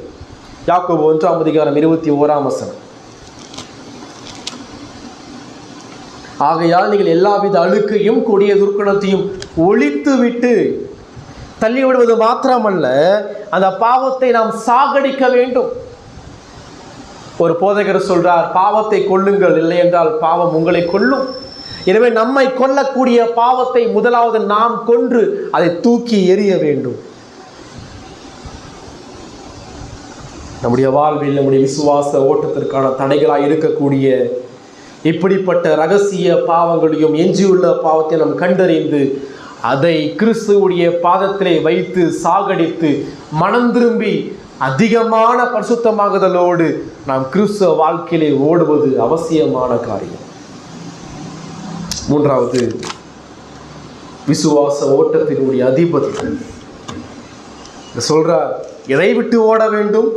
யாக்கோபு 1:21. ஆகையால் நீங்கள் எல்லாவித அழுக்கையும் கொடிய துர்க்குணத்தையும் ஒழித்து விட்டு தள்ளிவிடுவது மாத்திரமல்ல, அந்த பாவத்தை நாம் சாகடிக்க வேண்டும். ஒரு போதகர் சொல்றார், பாவத்தை கொல்லுங்கள், இல்லை என்றால் பாவம் உங்களை கொல்லும். எனவே நம்மை கொல்லக்கூடிய பாவத்தை முதலாவது நாம் கொன்று அதை தூக்கி எறிய வேண்டும். நம்முடைய வாழ்வில் நம்முடைய விசுவாச ஓட்டத்திற்கான தடைகளாய் இருக்கக்கூடிய இப்படிப்பட்ட ரகசிய பாவங்களையும் எஞ்சியுள்ள பாவத்தை நாம் கண்டறிந்து அதை கிறிஸ்துவுடைய பாதத்திலே வைத்து சாகடித்து மனம் திரும்பி அதிகமான பரிசுத்தமாகுதலோடு நாம் கிறிஸ்துவ வாழ்க்கையிலே ஓடுவது அவசியமான காரியம். மூன்றாவது, விசுவாச ஓட்டத்தினுடைய அதிபதி சொல்றார், எதை விட்டு ஓட வேண்டும்?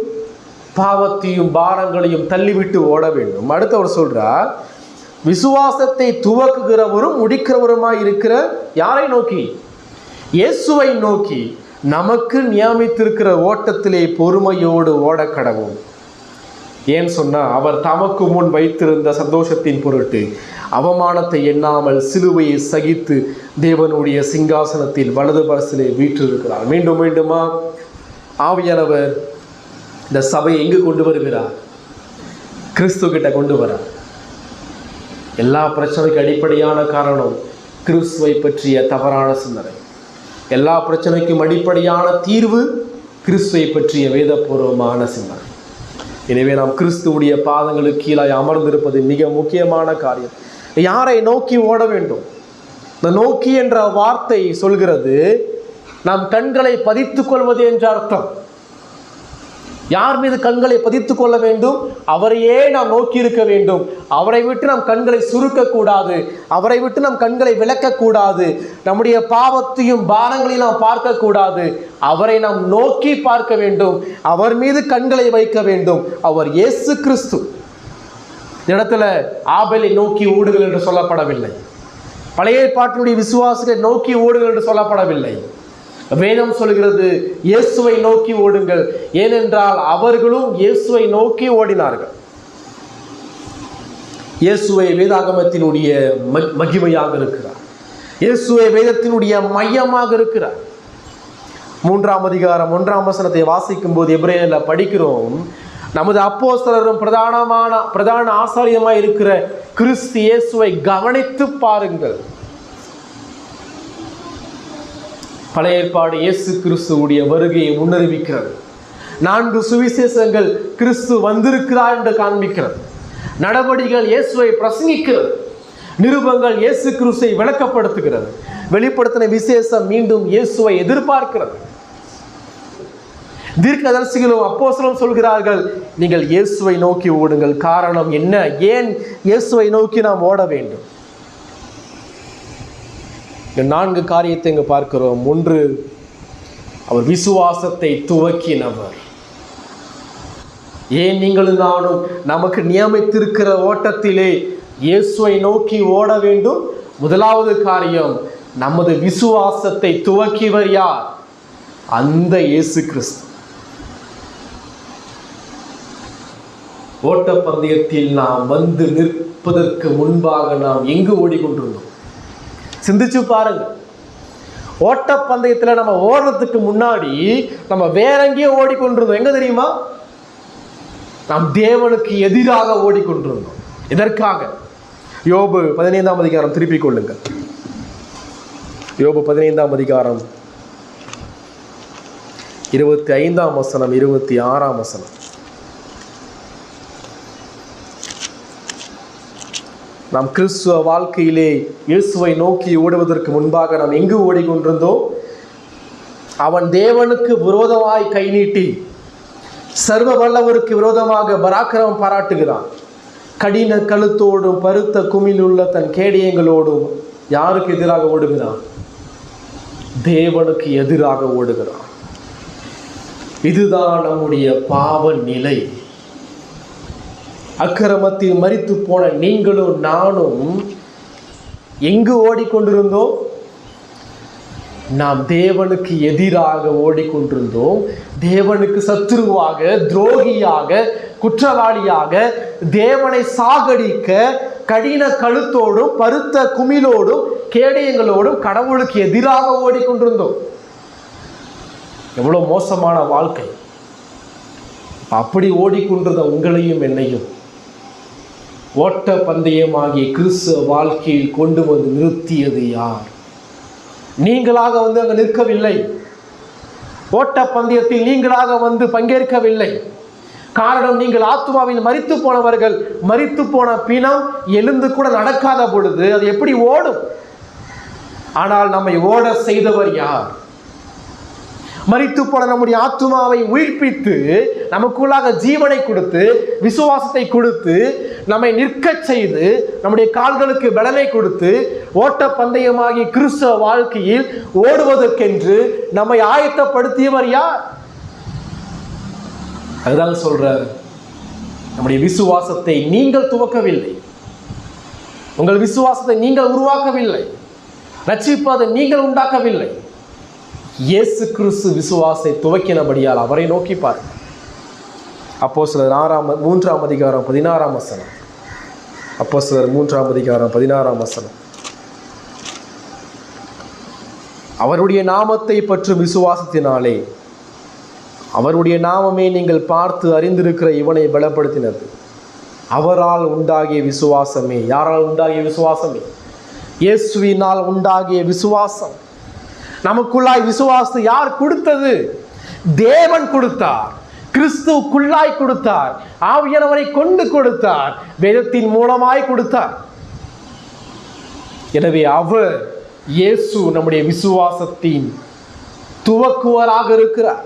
பாவத்தையும் பாரங்களையும் தள்ளிவிட்டு ஓட வேண்டும். அடுத்தவர் சொல்றார், விசுவாசத்தை துவக்குகிறவரும் முடிக்கிறவருமாய் இருக்கிற யாரை நோக்கி? இயேசுவை நோக்கி நமக்கு நியமித்திருக்கிற ஓட்டத்திலே பொறுமையோடு ஓட கடவோம். ஏன் சொன்னா, அவர் தமக்கு முன் வைத்திருந்த சந்தோஷத்தின் பொருட்டு அவமானத்தை எண்ணாமல் சிலுவையை சகித்து தேவனுடைய சிங்காசனத்தில் வலது பரிசிலே வீற்றிருக்கிறார். மீண்டும் மீண்டுமா ஆவியானவர் இந்த சபையை எங்கு கொண்டு வருகிறார்? கிறிஸ்து கிட்ட கொண்டு வரார். எல்லா பிரச்சனைக்கு அடிப்படையான காரணம் கிறிஸ்துவை பற்றிய தவறான சிந்தனை. எல்லா பிரச்சனைக்கும் அடிப்படையான தீர்வு கிறிஸ்துவை பற்றிய வேதபூர்வமான சிந்தனை. எனவே நாம் கிறிஸ்துவுடைய பாதங்களுக்கு கீழாய் அமர்ந்திருப்பது மிக முக்கியமான காரியம். யாரை நோக்கி ஓட வேண்டும்? இந்த நோக்கி என்ற வார்த்தை சொல்கிறது, நாம் கண்களை பதித்துக் கொள்வது என்ற அர்த்தம். யார் மீது கண்களை பதித்துக் கொள்ள வேண்டும்? அவரையே நாம் நோக்கி இருக்க வேண்டும். அவரை விட்டு நம் கண்களை சுருக்கக்கூடாது, அவரை விட்டு நம் கண்களை விளக்கக்கூடாது, நம்முடைய பாவத்தையும் பாரங்களையும் நாம் பார்க்கக்கூடாது. அவரை நாம் நோக்கி பார்க்க வேண்டும், அவர் மீது கண்களை வைக்க வேண்டும். அவர் இயேசு கிறிஸ்து. இந்த இடத்துல ஆபேலை நோக்கி ஓடுங்கள் என்று சொல்லப்படவில்லை. பழைய ஏற்பாட்டினுடைய விசுவாசத்தை நோக்கி ஓடுங்கள் என்று சொல்லப்படவில்லை. வேதம் சொல்கிறது இயேசுவை நோக்கி ஓடுங்கள். ஏனென்றால் அவர்களும் இயேசுவை நோக்கி ஓடினார்கள். இயேசுவை வேதாகமத்தினுடைய மகிமையாக இருக்கிறார். இயேசுவை வேதத்தினுடைய மையமாக இருக்கிறார். 3ஆம் அதிகாரம் 1ஆம் வசனத்தை வாசிக்கும் போது எபிரேயர்ல படிக்கிறோம், நமது அப்போஸ்தலரும் பிரதான ஆசாரியமாய் இருக்கிற கிறிஸ்து இயேசுவை கவனித்து பாருங்கள். பழைய ஏற்பாடு இயேசு கிறிஸ்துவுடைய வருகையை முன்னறிவிக்கிறது. 4 சுவிசேஷங்கள் கிறிஸ்து வந்திருக்கிறார் என்று காண்பிக்கிறது. நடவடிக்கைகள் இயேசுவை பிரசங்கிக்கிறது. நிருபங்கள் இயேசு கிறிஸ்துவை விளக்கப்படுத்துகிறது. வெளிப்படுத்தின விசேஷம் மீண்டும் இயேசுவை எதிர்பார்க்கிறது. தீர்க்கதரிசிகளும் அப்போஸ்தலரும் சொல்கிறார்கள், நீங்கள் இயேசுவை நோக்கி ஓடுங்கள். காரணம் என்ன? ஏன் இயேசுவை நோக்கி நாம் ஓட வேண்டும்? 4 காரியத்தை இங்கு பார்க்கிறோம். 1, அவர் விசுவாசத்தை துவக்கினவர். ஏன் நீங்களும் நானும் நமக்கு நியமித்திருக்கிற ஓட்டத்திலே இயேசுவை நோக்கி ஓட வேண்டும்? முதலாவது காரியம், நமது விசுவாசத்தை துவக்கியவர் யார்? அந்த இயேசு கிறிஸ்து. ஓட்டப்பந்தயத்தில் நாம் வந்து நிற்பதற்கு முன்பாக நாம் எங்கு ஓடிக்கொண்டிருந்தோம்? சிந்திச்சு பாருங்க. ஓட்டப்பந்தயத்தில் நம்ம ஓடுறதுக்கு முன்னாடி நம்ம வேற எங்கேயோ ஓடிக்கொண்டிருந்தோம். எங்க தெரியுமா? நாம் தேவனுக்கு எதிராக ஓடிக்கொண்டிருந்தோம். எதற்காக? யோபு 15ஆம் அதிகாரம் திருப்பிக் கொள்ளுங்கள். யோபு 15ஆம் அதிகாரம் 25ஆம் வசனம் 26ஆம் வசனம். நாம் கிறிஸ்துவ வாழ்க்கையிலே இயேசுவை நோக்கி ஓடுவதற்கு முன்பாக நாம் எங்கு ஓடிக்கொண்டிருந்தோம்? அவன் தேவனுக்கு விரோதமாய் கை நீட்டி சர்வ வல்லவருக்கு விரோதமாக பராக்கிரமம் பாராட்டுகிறான். கடின கழுத்தோடும் பருத்த குமிழுள்ள தன் கேடயங்களோடும் யாருக்கு எதிராக ஓடுகிறான்? தேவனுக்கு எதிராக ஓடுகிறான். இதுதான் நம்முடைய பாவ நிலை. அக்கிரமத்தில் மரித்து போன நீங்களும் நானும் எங்கு ஓடிக்கொண்டிருந்தோம்? நாம் தேவனுக்கு எதிராக ஓடிக்கொண்டிருந்தோம். தேவனுக்கு சத்துருவாக, துரோகியாக, குற்றவாளியாக, தேவனை சாகடிக்க கடின கழுத்தோடும் பருத்த குமிழோடும் கேடயங்களோடும் கடவுளுக்கு எதிராக ஓடிக்கொண்டிருந்தோம். எவ்வளவு மோசமான வாழ்க்கை! அப்படி ஓடிக்கொண்டிருந்த உங்களையும் என்னையும் ஓட்ட பந்தயமாகிய கிறிஸ்துவ வாழ்க்கையில் கொண்டு வந்து நிறுத்தியது யார்? நீங்களாக வந்து அங்கு நிற்கவில்லை. ஓட்ட பந்தயத்தில் நீங்களாக வந்து பங்கேற்கவில்லை. காரணம், நீங்கள் ஆத்துமாவில் மரித்து போனவர்கள். மரித்து போன பிணம் எழுந்து கூட நடக்காத பொழுது அது எப்படி ஓடும்? ஆனால் நம்மை ஓட செய்தவர் யார்? மரித்து போன நம்முடைய ஆத்துமாவை உயிர்ப்பித்து நமக்குள்ளாக ஜீவனை கொடுத்து விசுவாசத்தை கொடுத்து நம்மை நிற்க செய்து நம்முடைய கால்களுக்கு பலனை கொடுத்து ஓட்ட பந்தயமாகி கிறிஸ்தவ வாழ்க்கையில் ஓடுவதற்கென்று நம்மை ஆயத்தப்படுத்தியவர் யார்? அதுதான் சொல்ற, நம்முடைய விசுவாசத்தை நீங்கள் துவக்கவில்லை. உங்கள் விசுவாசத்தை நீங்கள் உருவாக்கவில்லை. ரட்சிப்பதை நீங்கள் உண்டாக்கவில்லை. இயேசு கிறிஸ்து விசுவாசத்தை துவக்கினபடியால் அவரை நோக்கி பாருங்கள். அப்போஸ்தலர் 3ஆம் அதிகாரம் 16ஆம் வசனம். அப்போஸ்தலர் 3ஆம் அதிகாரம் 16ஆம் வசனம். அவருடைய நாமத்தை பற்றும் விசுவாசத்தினாலே, அவருடைய நாமமே நீங்கள் பார்த்து அறிந்திருக்கிற இவனை பலப்படுத்தினது. அவரால் உண்டாகிய விசுவாசமே. யாரால் உண்டாகிய விசுவாசமே? இயேசுவினால் உண்டாகிய விசுவாசம். நமக்குள்ளாய் விசுவாசத்தை யார் கொடுத்தது? தேவன் கொடுத்தார். கிறிஸ்துவுக்குள்ளாய் கொடுத்தார். ஆவியானவரை கொண்டு கொடுத்தார். வேதத்தின் மூலமாய் கொடுத்தார். எனவே அவர் இயேசு நம்முடைய விசுவாசத்தின் துவக்குவராக இருக்கிறார்.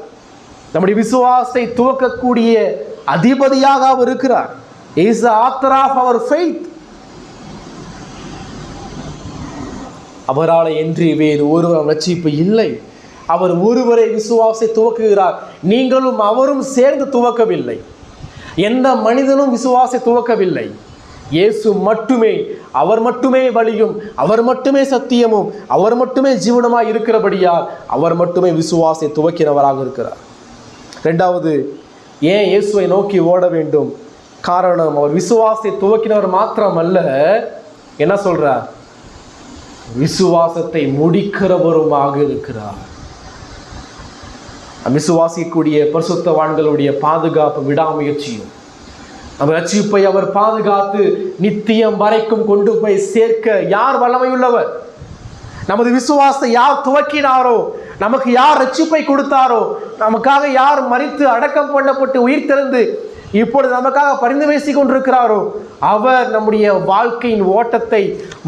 நம்முடைய விசுவாசத்தை துவக்கக்கூடிய அதிபதியாக அவர் இருக்கிறார். He is the author of our faith. அவரால் என்று வேறு ஒருவர் ரட்சிப்பு இல்லை. அவர் ஒருவரை விசுவாசத்தை துவக்குகிறார். நீங்களும் அவரும் சேர்ந்து துவக்கவில்லை. எந்த மனிதனும் விசுவாசத்தை துவக்கவில்லை. இயேசு மட்டுமே, அவர் மட்டுமே வழியும், அவர் மட்டுமே சத்தியமும், அவர் மட்டுமே ஜீவனமாய் இருக்கிறபடியால் அவர் மட்டுமே விசுவாசத்தை துவக்கினவராக இருக்கிறார். இரண்டாவது, ஏன் இயேசுவை நோக்கி ஓட வேண்டும்? காரணம், அவர் விசுவாசத்தை துவக்கினவர் மாத்திரமல்ல, என்ன சொல்றார்? விசுவாசத்தை முடிக்கிறவருமாக இருக்கிறார். விசுவாசிக்கூடிய பரிசுத்தவான்களுடைய பாதுகாப்பு விடாமுயற்சியும், அவர் ரட்சிப்பை அவர் பாதுகாத்து நித்தியம் வரைக்கும் கொண்டு போய் சேர்க்க யார் வல்லமையுள்ளவர்? நமது விசுவாசத்தை யார் துவக்கினாரோ, நமக்கு யார் ரட்சிப்பை கொடுத்தாரோ, நமக்காக யார் மரித்து அடக்கம் பண்ணப்பட்டு உயிர் திறந்து இப்பொழுது நமக்காக பரிந்து பேசிக் கொண்டிருக்கிறாரோ, அவர் நம்முடைய வாழ்க்கையின் ஓட்டத்தை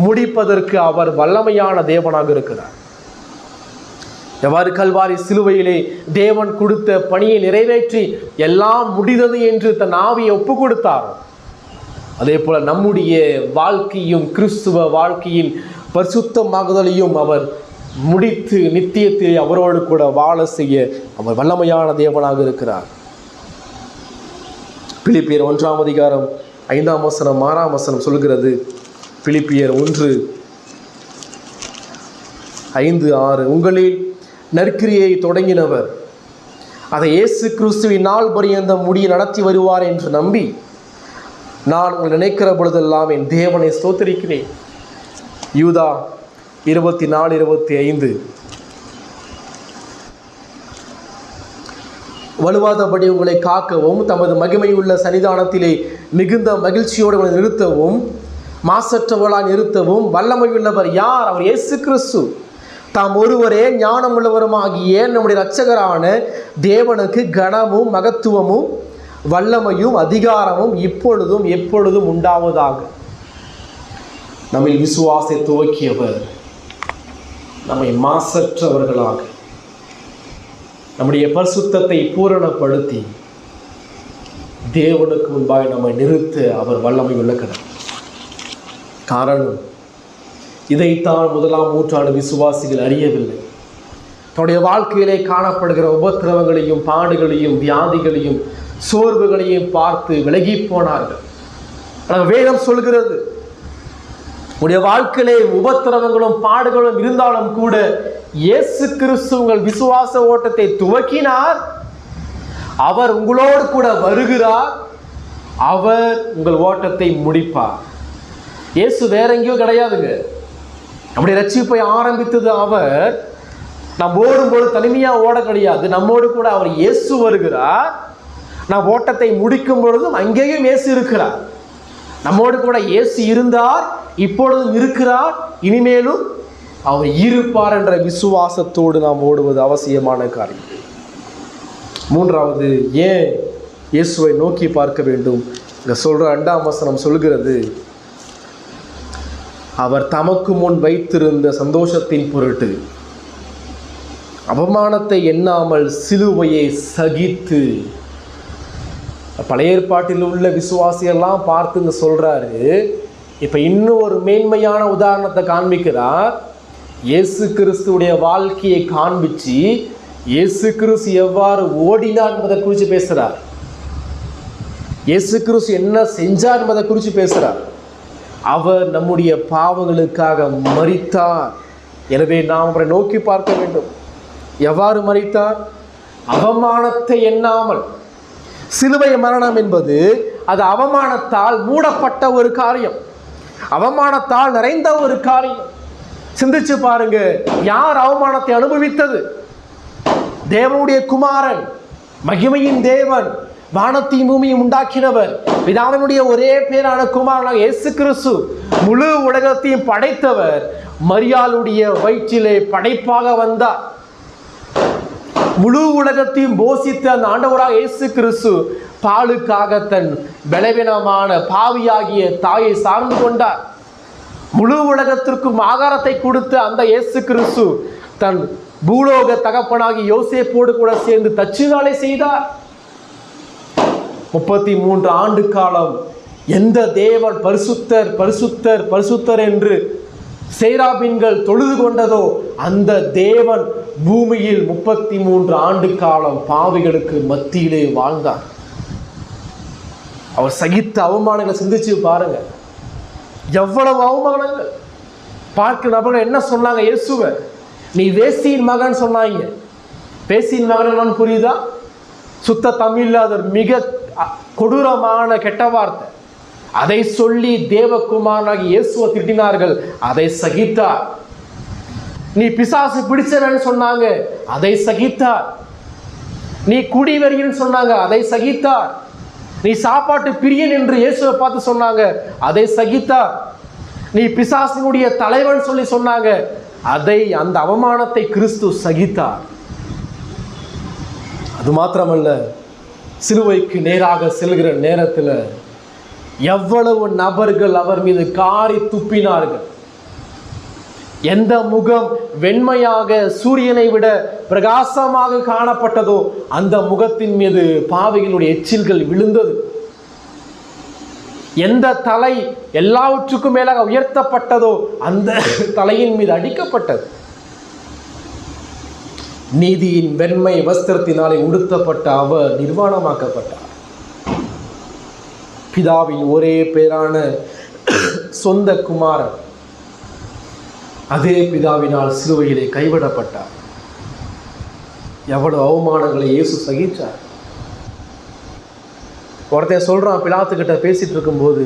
முடிப்பதற்கு அவர் வல்லமையான தேவனாக இருக்கிறார். எவ்வாறு கல்வாரி சிலுவையிலே தேவன் கொடுத்த பணியை நிறைவேற்றி எல்லாம் முடிந்தது என்று தன் ஆவியை ஒப்பு கொடுத்தார், அதே போல நம்முடைய வாழ்க்கையும் கிறிஸ்துவ வாழ்க்கையின் பரிசுத்தமாகுதலையும் அவர் முடித்து நித்தியத்தை அவரோடு கூட வாழ செய்ய அவர் வல்லமையான தேவனாக இருக்கிறார். பிலிப்பியர் 1ஆம் அதிகாரம் 5ஆம் வசனம் 6ஆம் வசனம் சொல்கிறது. பிலிப்பியர் 1:5-6, உங்களில் நற்கிரியை தொடங்கினவர் அதை இயேசு கிறிஸ்துவின் நாள் பரியந்தம் முடிய நடத்தி வருவார் என்று நம்பி நான் உங்களை நினைக்கிற பொழுதெல்லாம் என் தேவனை ஸ்தோத்திரிக்கிறேன். யூதா 24:25, வலுவாதபடி உங்களை காக்கவும் தமது மகிமையுள்ள சன்னிதானத்திலே மிகுந்த மகிழ்ச்சியோடு உங்களை நிறுத்தவும் மாசற்றவர்களாய் நிறுத்தவும் வல்லமையுள்ளவர் யார்? அவர் இயேசு கிறிஸ்து. தாம் ஒருவரே ஞானமுள்ளவருமாகிய நம்முடைய இரட்சகரான தேவனுக்கு கனமும் மகத்துவமும் வல்லமையும் அதிகாரமும் இப்பொழுதும் எப்பொழுதும் உண்டாவதாக. நம்மில் விசுவாசத்தை துவக்கியவர் நம்மை மாசற்றவர்களாக நம்முடைய பரிசுத்தத்தை பூரணப்படுத்தி தேவனுக்கு முன்பாக நம்மை நிறுத்த அவர் வல்லமை உள்ள கடவுள். காரணம், இதைத்தான் 1ஆம் நூற்றாண்டு விசுவாசிகள் அறியவில்லை. தன்னுடைய வாழ்க்கையிலே காணப்படுகிற உபத்திரவங்களையும் பாடுகளையும் வியாதிகளையும் சோர்வுகளையும் பார்த்து விலகி போனார்கள். ஆனால் வேதம் சொல்கிறது, உடைய வாழ்க்கையிலே உபத்திரவங்களும் பாடுகளும் இருந்தாலும் கூட இயேசு கிறிஸ்து உங்கள் விசுவாச ஓட்டத்தை துவக்கினார், அவர் உங்களோடு கூட வருகிறார், அவர் உங்கள் ஓட்டத்தை முடிப்பார். இயேசு வேற எங்கேயோ கிடையாதுங்க. நம்முடைய ரட்சிப்பை ஆரம்பித்தது அவர். நாம் ஓடும்போது தனிமையாக ஓட கிடையாது, நம்மோடு கூட அவர் இயேசு வருகிறார். நாம் ஓட்டத்தை முடிக்கும் பொழுதும் அங்கேயும் இயேசு இருக்கிறார். நம்மோடு கூட இயேசு இருந்தார், இப்பொழுதும் இருக்கிறார், இனிமேலும் அவர் இருப்பார் என்ற விசுவாசத்தோடு நாம் ஓடுவது அவசியமான காரியம். மூன்றாவது, ஏன் இயேசுவை நோக்கி பார்க்க வேண்டும்? இங்க சொல்ற 2ஆம் வசனம் சொல்கிறது, அவர் தமக்கு முன் வைத்திருந்த சந்தோஷத்தின் பொருட்டு அவமானத்தை எண்ணாமல் சிலுவையை சகித்து. பழைய ஏற்பாட்டில் உள்ள விசுவாசியெல்லாம் பார்த்துங்க சொல்றாரு. இப்ப இன்னும் ஒரு மேன்மையான உதாரணத்தை காண்பிக்கிறார். இயேசு கிறிஸ்துடைய வாழ்க்கையை காண்பிச்சு இயேசு கிறிஸ்து எவ்வாறு ஓடினார் என்பதை குறித்து பேசுறார். இயேசு கிறிஸ்து என்ன செஞ்சார் என்பதை குறித்து பேசுறார். அவர் நம்முடைய பாவங்களுக்காக மரித்தார். எனவே நாம் அவரை நோக்கி பார்க்க வேண்டும். எவ்வாறு மரித்தார்? அவமானத்தை எண்ணாமல். சிலுவை மரணம் என்பது அது அவமானத்தால் மூடப்பட்ட ஒரு காரியம், அவமானத்தால் நிறைந்த ஒரு காரியம். சிந்திச்சு பாருங்க, யார் அவமானத்தை அனுபவித்தது? தேவனுடைய குமாரன், மகிமையின் தேவன், வானத்தையும் பூமியும் உண்டாக்கினவர், பிதாவினுடைய ஒரே பேரான குமாரனாக இயேசு கிறிஸ்து, முழு உலகத்தையும் படைத்தவர், மரியாளுடைய வயிற்றிலே படைப்பாக வந்தார். முழு உலகத்தையும் போஷித்த அந்த ஆண்டவராக இயேசு கிறிஸ்து பாலுக்காக தன் பலவீனமான பாவியாகிய தாயை சார்ந்து கொண்டார். முழு உலகத்திற்கும் ஆகாரத்தை கொடுத்த அந்த இயேசு கிறிஸ்து தன் பூலோக தகப்பனாகி யோசேப்போடு கூட சேர்ந்து தச்சு வேலை செய்தார். 33 ஆண்டு காலம் எந்த தேவன் பரிசுத்தர் பரிசுத்தர் பரிசுத்தர் என்று சேராபீன்கள் தொழுது கொண்டதோ அந்த தேவன் பூமியில் 33 ஆண்டு காலம் பாவிகளுக்கு மத்தியிலே வாழ்ந்தார். அவர் சகித்த அவமானங்களை சிந்திச்சு பாருங்க. எவ்வளவு அவமானங்கள். பார்க்க நபர்கள் என்ன சொன்னாங்க? இயேசுவை நீ வேசியின் மகன் சொன்னாங்க. வேசியின் மகன் என்னன்னு புரியுதா? சுத்த தமிழ்ல அது மிக கொடூரமான கெட்ட வார்த்தை. அதை சொல்லி தேவகுமாரனாகி இயேசுவை திட்டினார்கள். அதை சகித்தார். நீ பிசாசு பிடிச்சவன்னு சொன்னாங்க, அதை சகித்தார். நீ குடிவெறின்னு சொன்னாங்க, அதை சகித்தார். நீ சாப்பாட்டு பிரியன் என்று இயேசுவை பார்த்து சொன்னாங்க, அதை சகித்தார். நீ பிசாசினுடைய தலைவன் சொல்லி சொன்னாங்க, அந்த அவமானத்தை கிறிஸ்து சகித்தார். அது மாத்திரமல்ல, சிலுவைக்கு நேராக செல்கிற நேரத்தில் எவ்வளவு நபர்கள் அவர் மீது காரி துப்பினார்கள். எந்த முகம் வெண்மையாக சூரியனை விட பிரகாசமாக காணப்பட்டதோ அந்த முகத்தின் மீது பாவிகளுடைய எச்சில்கள் விழுந்தது. எந்த தலை எல்லாவற்றுக்கும் மேலாக உயர்த்தப்பட்டதோ அந்த தலையின் மீது அடிக்கப்பட்டது. நீதியின் வெண்மை வஸ்திரத்தினாலே உடுத்தப்பட்ட அவர் நிர்வாணமாக்கப்பட்டார். பிதாவின் ஒரே பேரான சொந்த குமாரன் அதே பிதாவினால் சிலுவையிலே கைவிடப்பட்டார். எவ்வளவு அவமானங்களை இயேசு சகித்தார். ஒருத்தன் சொல்றான், பிலாத்துக்கிட்ட பேசிட்டு இருக்கும்போது,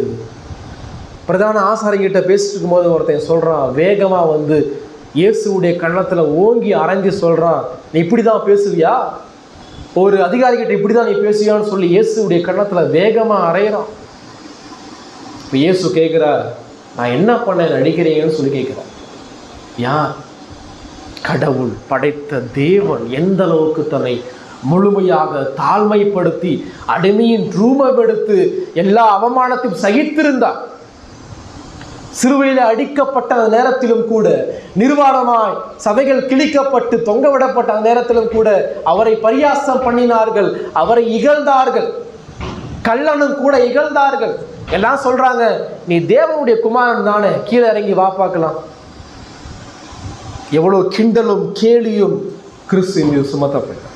பிரதான ஆசாரியங்கிட்ட பேசிட்டு இருக்கும்போது ஒருத்தன் சொல்றான், வேகமா வந்து இயேசுடைய கன்னத்துல ஓங்கி அரைஞ்சு சொல்றான், நீ இப்படிதான் பேசுவியா? ஒரு அதிகாரிகிட்ட இப்படிதான் நீ பேசுவியான்னு சொல்லி இயேசுடைய கன்னத்துல வேகமா அரைகிறான். இப்போ இயேசு கேட்கிறார், நான் என்ன பண்ண நடிக்கிறீங்கன்னு சொல்லி கேட்கிறார். யார்? கடவுள் படைத்த தேவன் எந்த அளவுக்கு தன்னை முழுமையாக தாழ்மைப்படுத்தி அடிமையின் ரூபமெடுத்து எல்லா அவமானத்தையும் சகித்திருந்தார். சிலுவையில் அடிக்கப்பட்ட நேரத்திலும் கூட, நிர்வாணமாய் சதைகள் கிழிக்கப்பட்டு தொங்கவிடப்பட்ட நேரத்திலும் கூட அவரை பரியாசம் பண்ணினார்கள், அவரை இகழ்ந்தார்கள், கள்ளனும் கூட இகழ்ந்தார்கள். எல்லாம் சொல்றாங்க, நீ தேவனுடைய குமாரன் தானே, கீழே இறங்கி வா பார்க்கலாம். எவ்வளவு கிண்டலும் கேலியும் கிறிஸ்து மீது சுமத்தப்பட்டார்.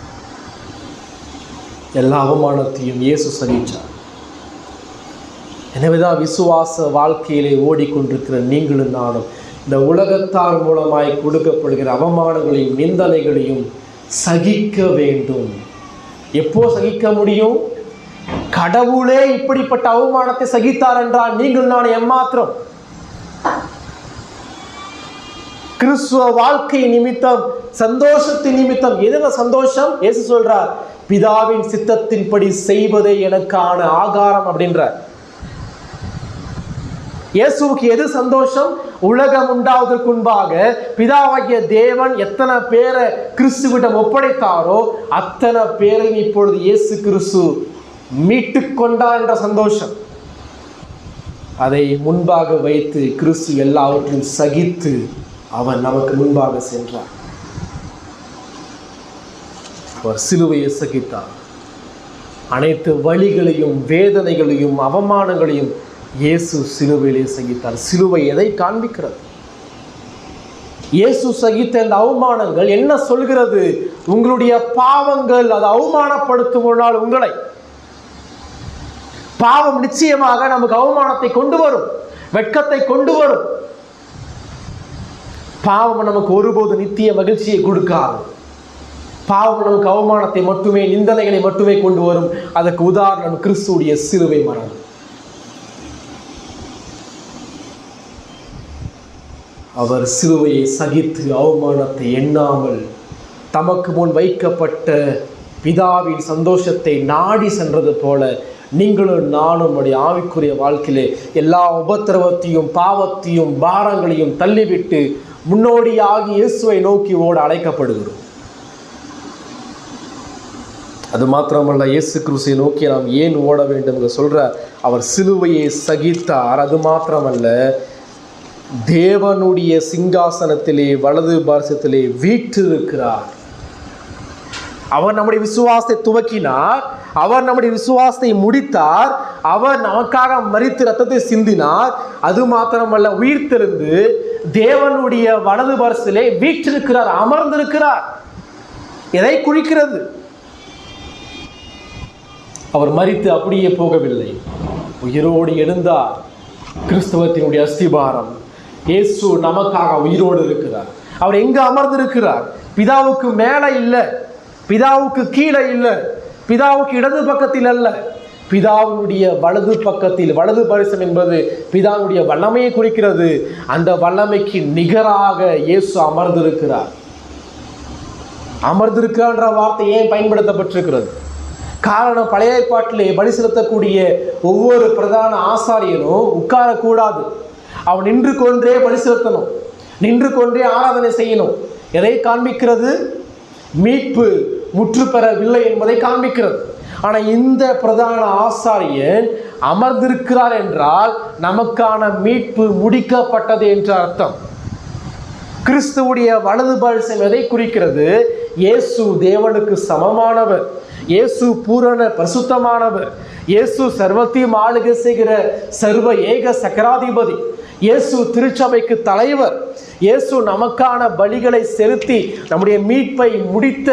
எல்லா அவமானத்தையும் இயேசு சகித்தார். எனவேதான் விசுவாச வாழ்க்கையிலே ஓடிக்கொண்டிருக்கிற நீங்களும் நானும் இந்த உலகத்தார் மூலமாய் கொடுக்கப்படுகிற அவமானங்களையும் நிந்தனைகளையும் சகிக்க வேண்டும். எப்போ சகிக்க முடியும்? கடவுளே இப்படிப்பட்ட அவமானத்தை சகித்தார் என்றால் நீங்கள் நான் எம்மாத்திரம்? கிறிஸ்துவ வாழ்க்கை நிமித்தம், சந்தோஷத்தின் நிமித்தம். எதுல சந்தோஷம்? இயேசு சொல்றார், பிதாவின் சித்தத்தின்படி செய்வதே எனக்கான ஆகாரம் அப்படின்றார். இயேசுவுக்கு எது சந்தோஷம்? உலகம் உண்டாவதற்கு முன்பாக பிதாவாகிய தேவன் எத்தனை பேரை கிறிஸ்துவிடம் ஒப்படைத்தாரோ அத்தனை பேரையும் இப்பொழுது இயேசு கிறிஸ்து மீட்டு கொண்டார் என்ற சந்தோஷம். அதை முன்பாக வைத்து கிறிஸ்து எல்லாவற்றையும் சகித்து அவர் நமக்கு முன்பாக சென்றார். அவர் சிலுவையை சகித்தார். அனைத்து வழிகளையும் வேதனைகளையும் அவமானங்களையும் இயேசு சிலுவையிலே சகித்தார். சிலுவை எதை காண்பிக்கிறது? இயேசு சகித்த இந்த அவமானங்கள் என்ன சொல்கிறது? உங்களுடைய பாவங்கள் அது அவமானப்படுத்தும் உங்களை. பாவம் நிச்சயமாக நமக்கு அவமானத்தை கொண்டு வரும், வெட்கத்தை கொண்டு வரும். பாவம் நமக்கு ஒருபோது நித்திய மகிழ்ச்சியை கொடுக்காது. பாவம் நமக்கு அவமானத்தை மட்டுமே, நிந்தனைகளை மட்டுமே கொண்டு வரும். அதற்கு உதாரணம் கிறிஸ்துடைய சிலுவை மரணம். அவர் சிலுவையை சகித்து அவமானத்தை எண்ணாமல் தமக்கு முன் வைக்கப்பட்ட பிதாவின் சந்தோஷத்தை நாடி சென்றது போல நீங்களும் நானும் நம்முடைய ஆவிக்குரிய வாழ்க்கையிலே எல்லா உபத்திரவத்தையும் பாவத்தையும் பாரங்களையும் தள்ளிவிட்டு முன்னோடியாகி இயேசுவை நோக்கி ஓட அழைக்கப்படுகிறோம். அது மாத்திரமல்ல, இயேசு கிறிஸ்துவை நோக்கி நாம் ஏன் ஓட வேண்டும் என்று சொல்றார். அவர் சிலுவையை சகித்தார். அது மாத்திரமல்ல, தேவனுடைய சிங்காசனத்திலே வலது பார்சத்திலே வீற்றிருக்கிறார். அவர் நம்முடைய விசுவாசத்தை துவக்கினார், அவர் நம்முடைய விசுவாசத்தை முடித்தார், அவர் நமக்காக மரித்து ரத்தத்தை சிந்தினார். அது மாத்திரமல்ல, உயிர்த்தெழுந்து தேவனுடைய வலது பார்சத்திலே வீற்றிருக்கிறார், அமர்ந்திருக்கிறார். எதை குறிக்கிறது? அவர் மரித்து அப்படியே போகவில்லை, உயிரோடு எழுந்தார். கிறிஸ்தவத்தினுடைய அஸ்திபாரம். இயேசு நமக்காக உயிரோடு இருக்கிறார். அவர் எங்க அமர்ந்திருக்கிறார்? பிதாவுக்கு மேலே இல்லை, பிதாவுக்கு கீழே இல்லை, பிதாவுக்கு இடது பக்கத்தில் அல்ல, பிதாவினுடைய வலது பக்கத்தில். வலது பரிசம் என்பது பிதாவுடைய வல்லமையை குறிக்கிறது. அந்த வல்லமைக்கு நிகராக இயேசு அமர்ந்திருக்கிறார். அமர்ந்திருக்கிற வார்த்தை ஏன் பயன்படுத்தப்பட்டிருக்கிறது? காரணம், பழைய ஏற்பாட்டிலே பலி செலுத்தக்கூடிய ஒவ்வொரு பிரதான ஆசாரியனும் உட்காரக்கூடாது. அவன் நின்று கொண்டே பலி செலுத்தணும், நின்று கொண்டே ஆராதனை செய்யணும். எதை காண்பிக்கிறது? மீட்பு முற்று பெறவில்லை என்பதை காண்பிக்கிறது. ஆனால் இந்த பிரதான ஆசாரியன் அமர்ந்திருக்கிறார் என்றால் நமக்கான மீட்பு முடிக்கப்பட்டது என்ற அர்த்தம். கிறிஸ்துவுடைய வலது பரிசம் எதை குறிக்கிறது? இயேசு தேவனுக்கு சமமானவர், இயேசு பூரண பரிசுத்தமானவர், இயேசு சர்வத்தையும் ஆளுகை செய்கிற சர்வ ஏக சக்கராதிபதி, இயேசு திருச்சபைக்கு தலைவர், இயேசு நமக்கான பலிகளை செலுத்தி நம்முடைய மீட்பை முடித்த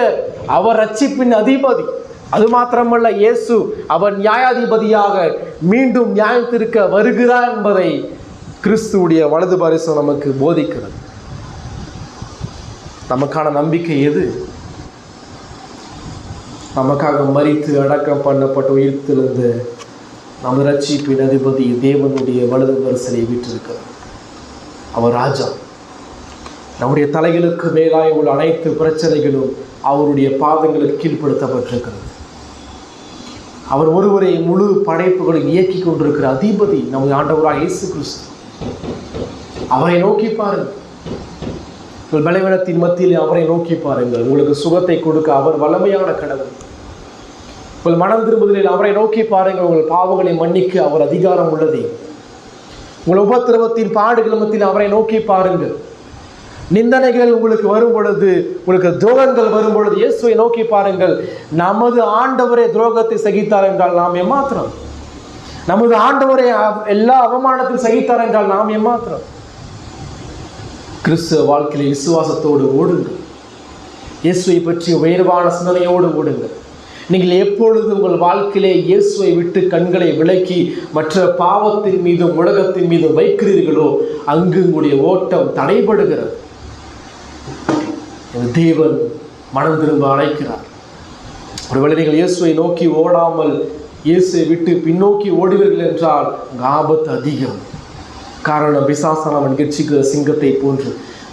அவர் ரட்சிப்பின் அதிபதி. அது மாத்திரமல்ல, இயேசு அவர் நியாயாதிபதியாக மீண்டும் நியாயத்திருக்க வருகிறார் என்பதை கிறிஸ்துவுடைய வலது பரிசம் நமக்கு போதிக்கிறது. நமக்கான நம்பிக்கை எது? நமக்காக மரித்து அடக்கம் பண்ணப்பட்ட உயிர்த்தெழுந்த நமது ரட்சிப்பின் அதிபதி தேவனுடைய வலது பரிசலை வீற்றிருக்கிறார். அவர் ராஜா. நம்முடைய தலைகளுக்கு மேலாய் உள்ள அனைத்து பிரச்சனைகளும் அவருடைய பாதங்களுக்கு கீழ்ப்படுத்தப்பட்டிருக்கிறது. அவர் ஒருவரை முழு படைப்புகளை இயக்கி கொண்டிருக்கிற அதிபதி நமது ஆண்டவராக இயேசு கிறிஸ்து. அவரை நோக்கி பாருங்கள். உங்கள் பலவீனத்தின் மத்தியில் அவரை நோக்கி பாருங்கள். உங்களுக்கு சுகத்தை கொடுக்க அவர் வல்லமையான கடவுள். உங்கள் மனம் திரும்புதலில் அவரை நோக்கி பாருங்கள். உங்கள் பாவங்களை மன்னிக்க அவர் அதிகாரம் உள்ளதே. உங்கள் உபத்திரவத்தின் பாடுகள் மத்தியில் அவரை நோக்கி பாருங்கள். நிந்தனைகள் உங்களுக்கு வரும் பொழுது, உங்களுக்கு துரோகங்கள் வரும் பொழுது இயேசுவை நோக்கி பாருங்கள். நமது ஆண்டவரே துரோகத்தை சகித்தார் என்றால் நாம் ஏமாத்திரம்? நமது ஆண்டவரே எல்லா அவமானத்தையும் சகித்தார் என்றால் நாம் ஏமாத்திரம்? கிறிஸ்துவ வாழ்க்கையில் விசுவாசத்தோடு ஓடுங்கள். இயேசுவை பற்றி உயர்வான சிந்தனையோடு ஓடுங்கள். நீங்கள் எப்பொழுது உங்கள் வாழ்க்கையிலே இயேசுவை விட்டு கண்களை விலக்கி மற்ற பாவத்தின் மீதும் உலகத்தின் மீதும் வைக்கிறீர்களோ அங்கு உங்களுடைய ஓட்டம் தடைபடுகிறது. தேவன் மனம் திரும்ப அழைக்கிறார். ஒருவேளை நீங்கள் இயேசுவை நோக்கி ஓடாமல் இயேசுவை விட்டு பின்னோக்கி ஓடுவீர்கள் என்றால் ஆபத்து அதிகம். காரணம், பிசாசானவன் கெர்ச்சிக்கிற சிங்கத்தை போன்று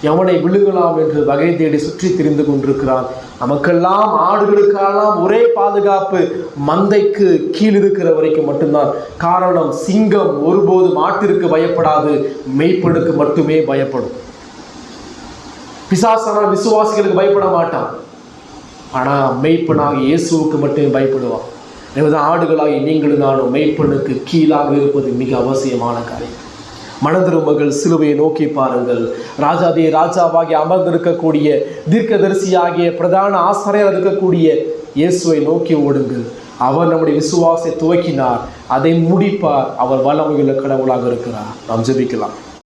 எவனை விழுங்கலாம் என்று வகை தேடி சுற்றி திரிந்து கொண்டிருக்கிறான். நமக்கெல்லாம் ஆடுகளுக்கெல்லாம் ஒரே பாதுகாப்பு, மந்தைக்கு கீழ் இருக்கிற வரைக்கும் மட்டும்தான். காரணம், சிங்கம் ஒருபோதும் ஆட்டிற்கு பயப்படாது, மெய்ப்பனுக்கு மட்டுமே பயப்படும். பிசாசான விசுவாசிகளுக்கு பயப்பட மாட்டான், ஆனால் மெய்ப்பனாக இயேசுவுக்கு மட்டுமே பயப்படுவான். எனது ஆடுகளாகி நீங்களும் நானும் மெய்ப்பனுக்கு கீழாக இருப்பது மிக அவசியமான காரியம். மனதிருமகள் சிலுவையை நோக்கி பாருங்கள். ராஜாதே ராஜாவாகி அமர்ந்திருக்கக்கூடிய தீர்க்கதரிசியாகிய பிரதான ஆசிரியர் இருக்கக்கூடிய இயேசுவை நோக்கி ஓடுங்கள். அவர் நம்முடைய விசுவாசத்தை துவக்கினார், அதை முடிப்பார். அவர் வல்லமையுள்ள கடவுளாக இருக்கிறார். நாம் ஜெபிக்கலாம்.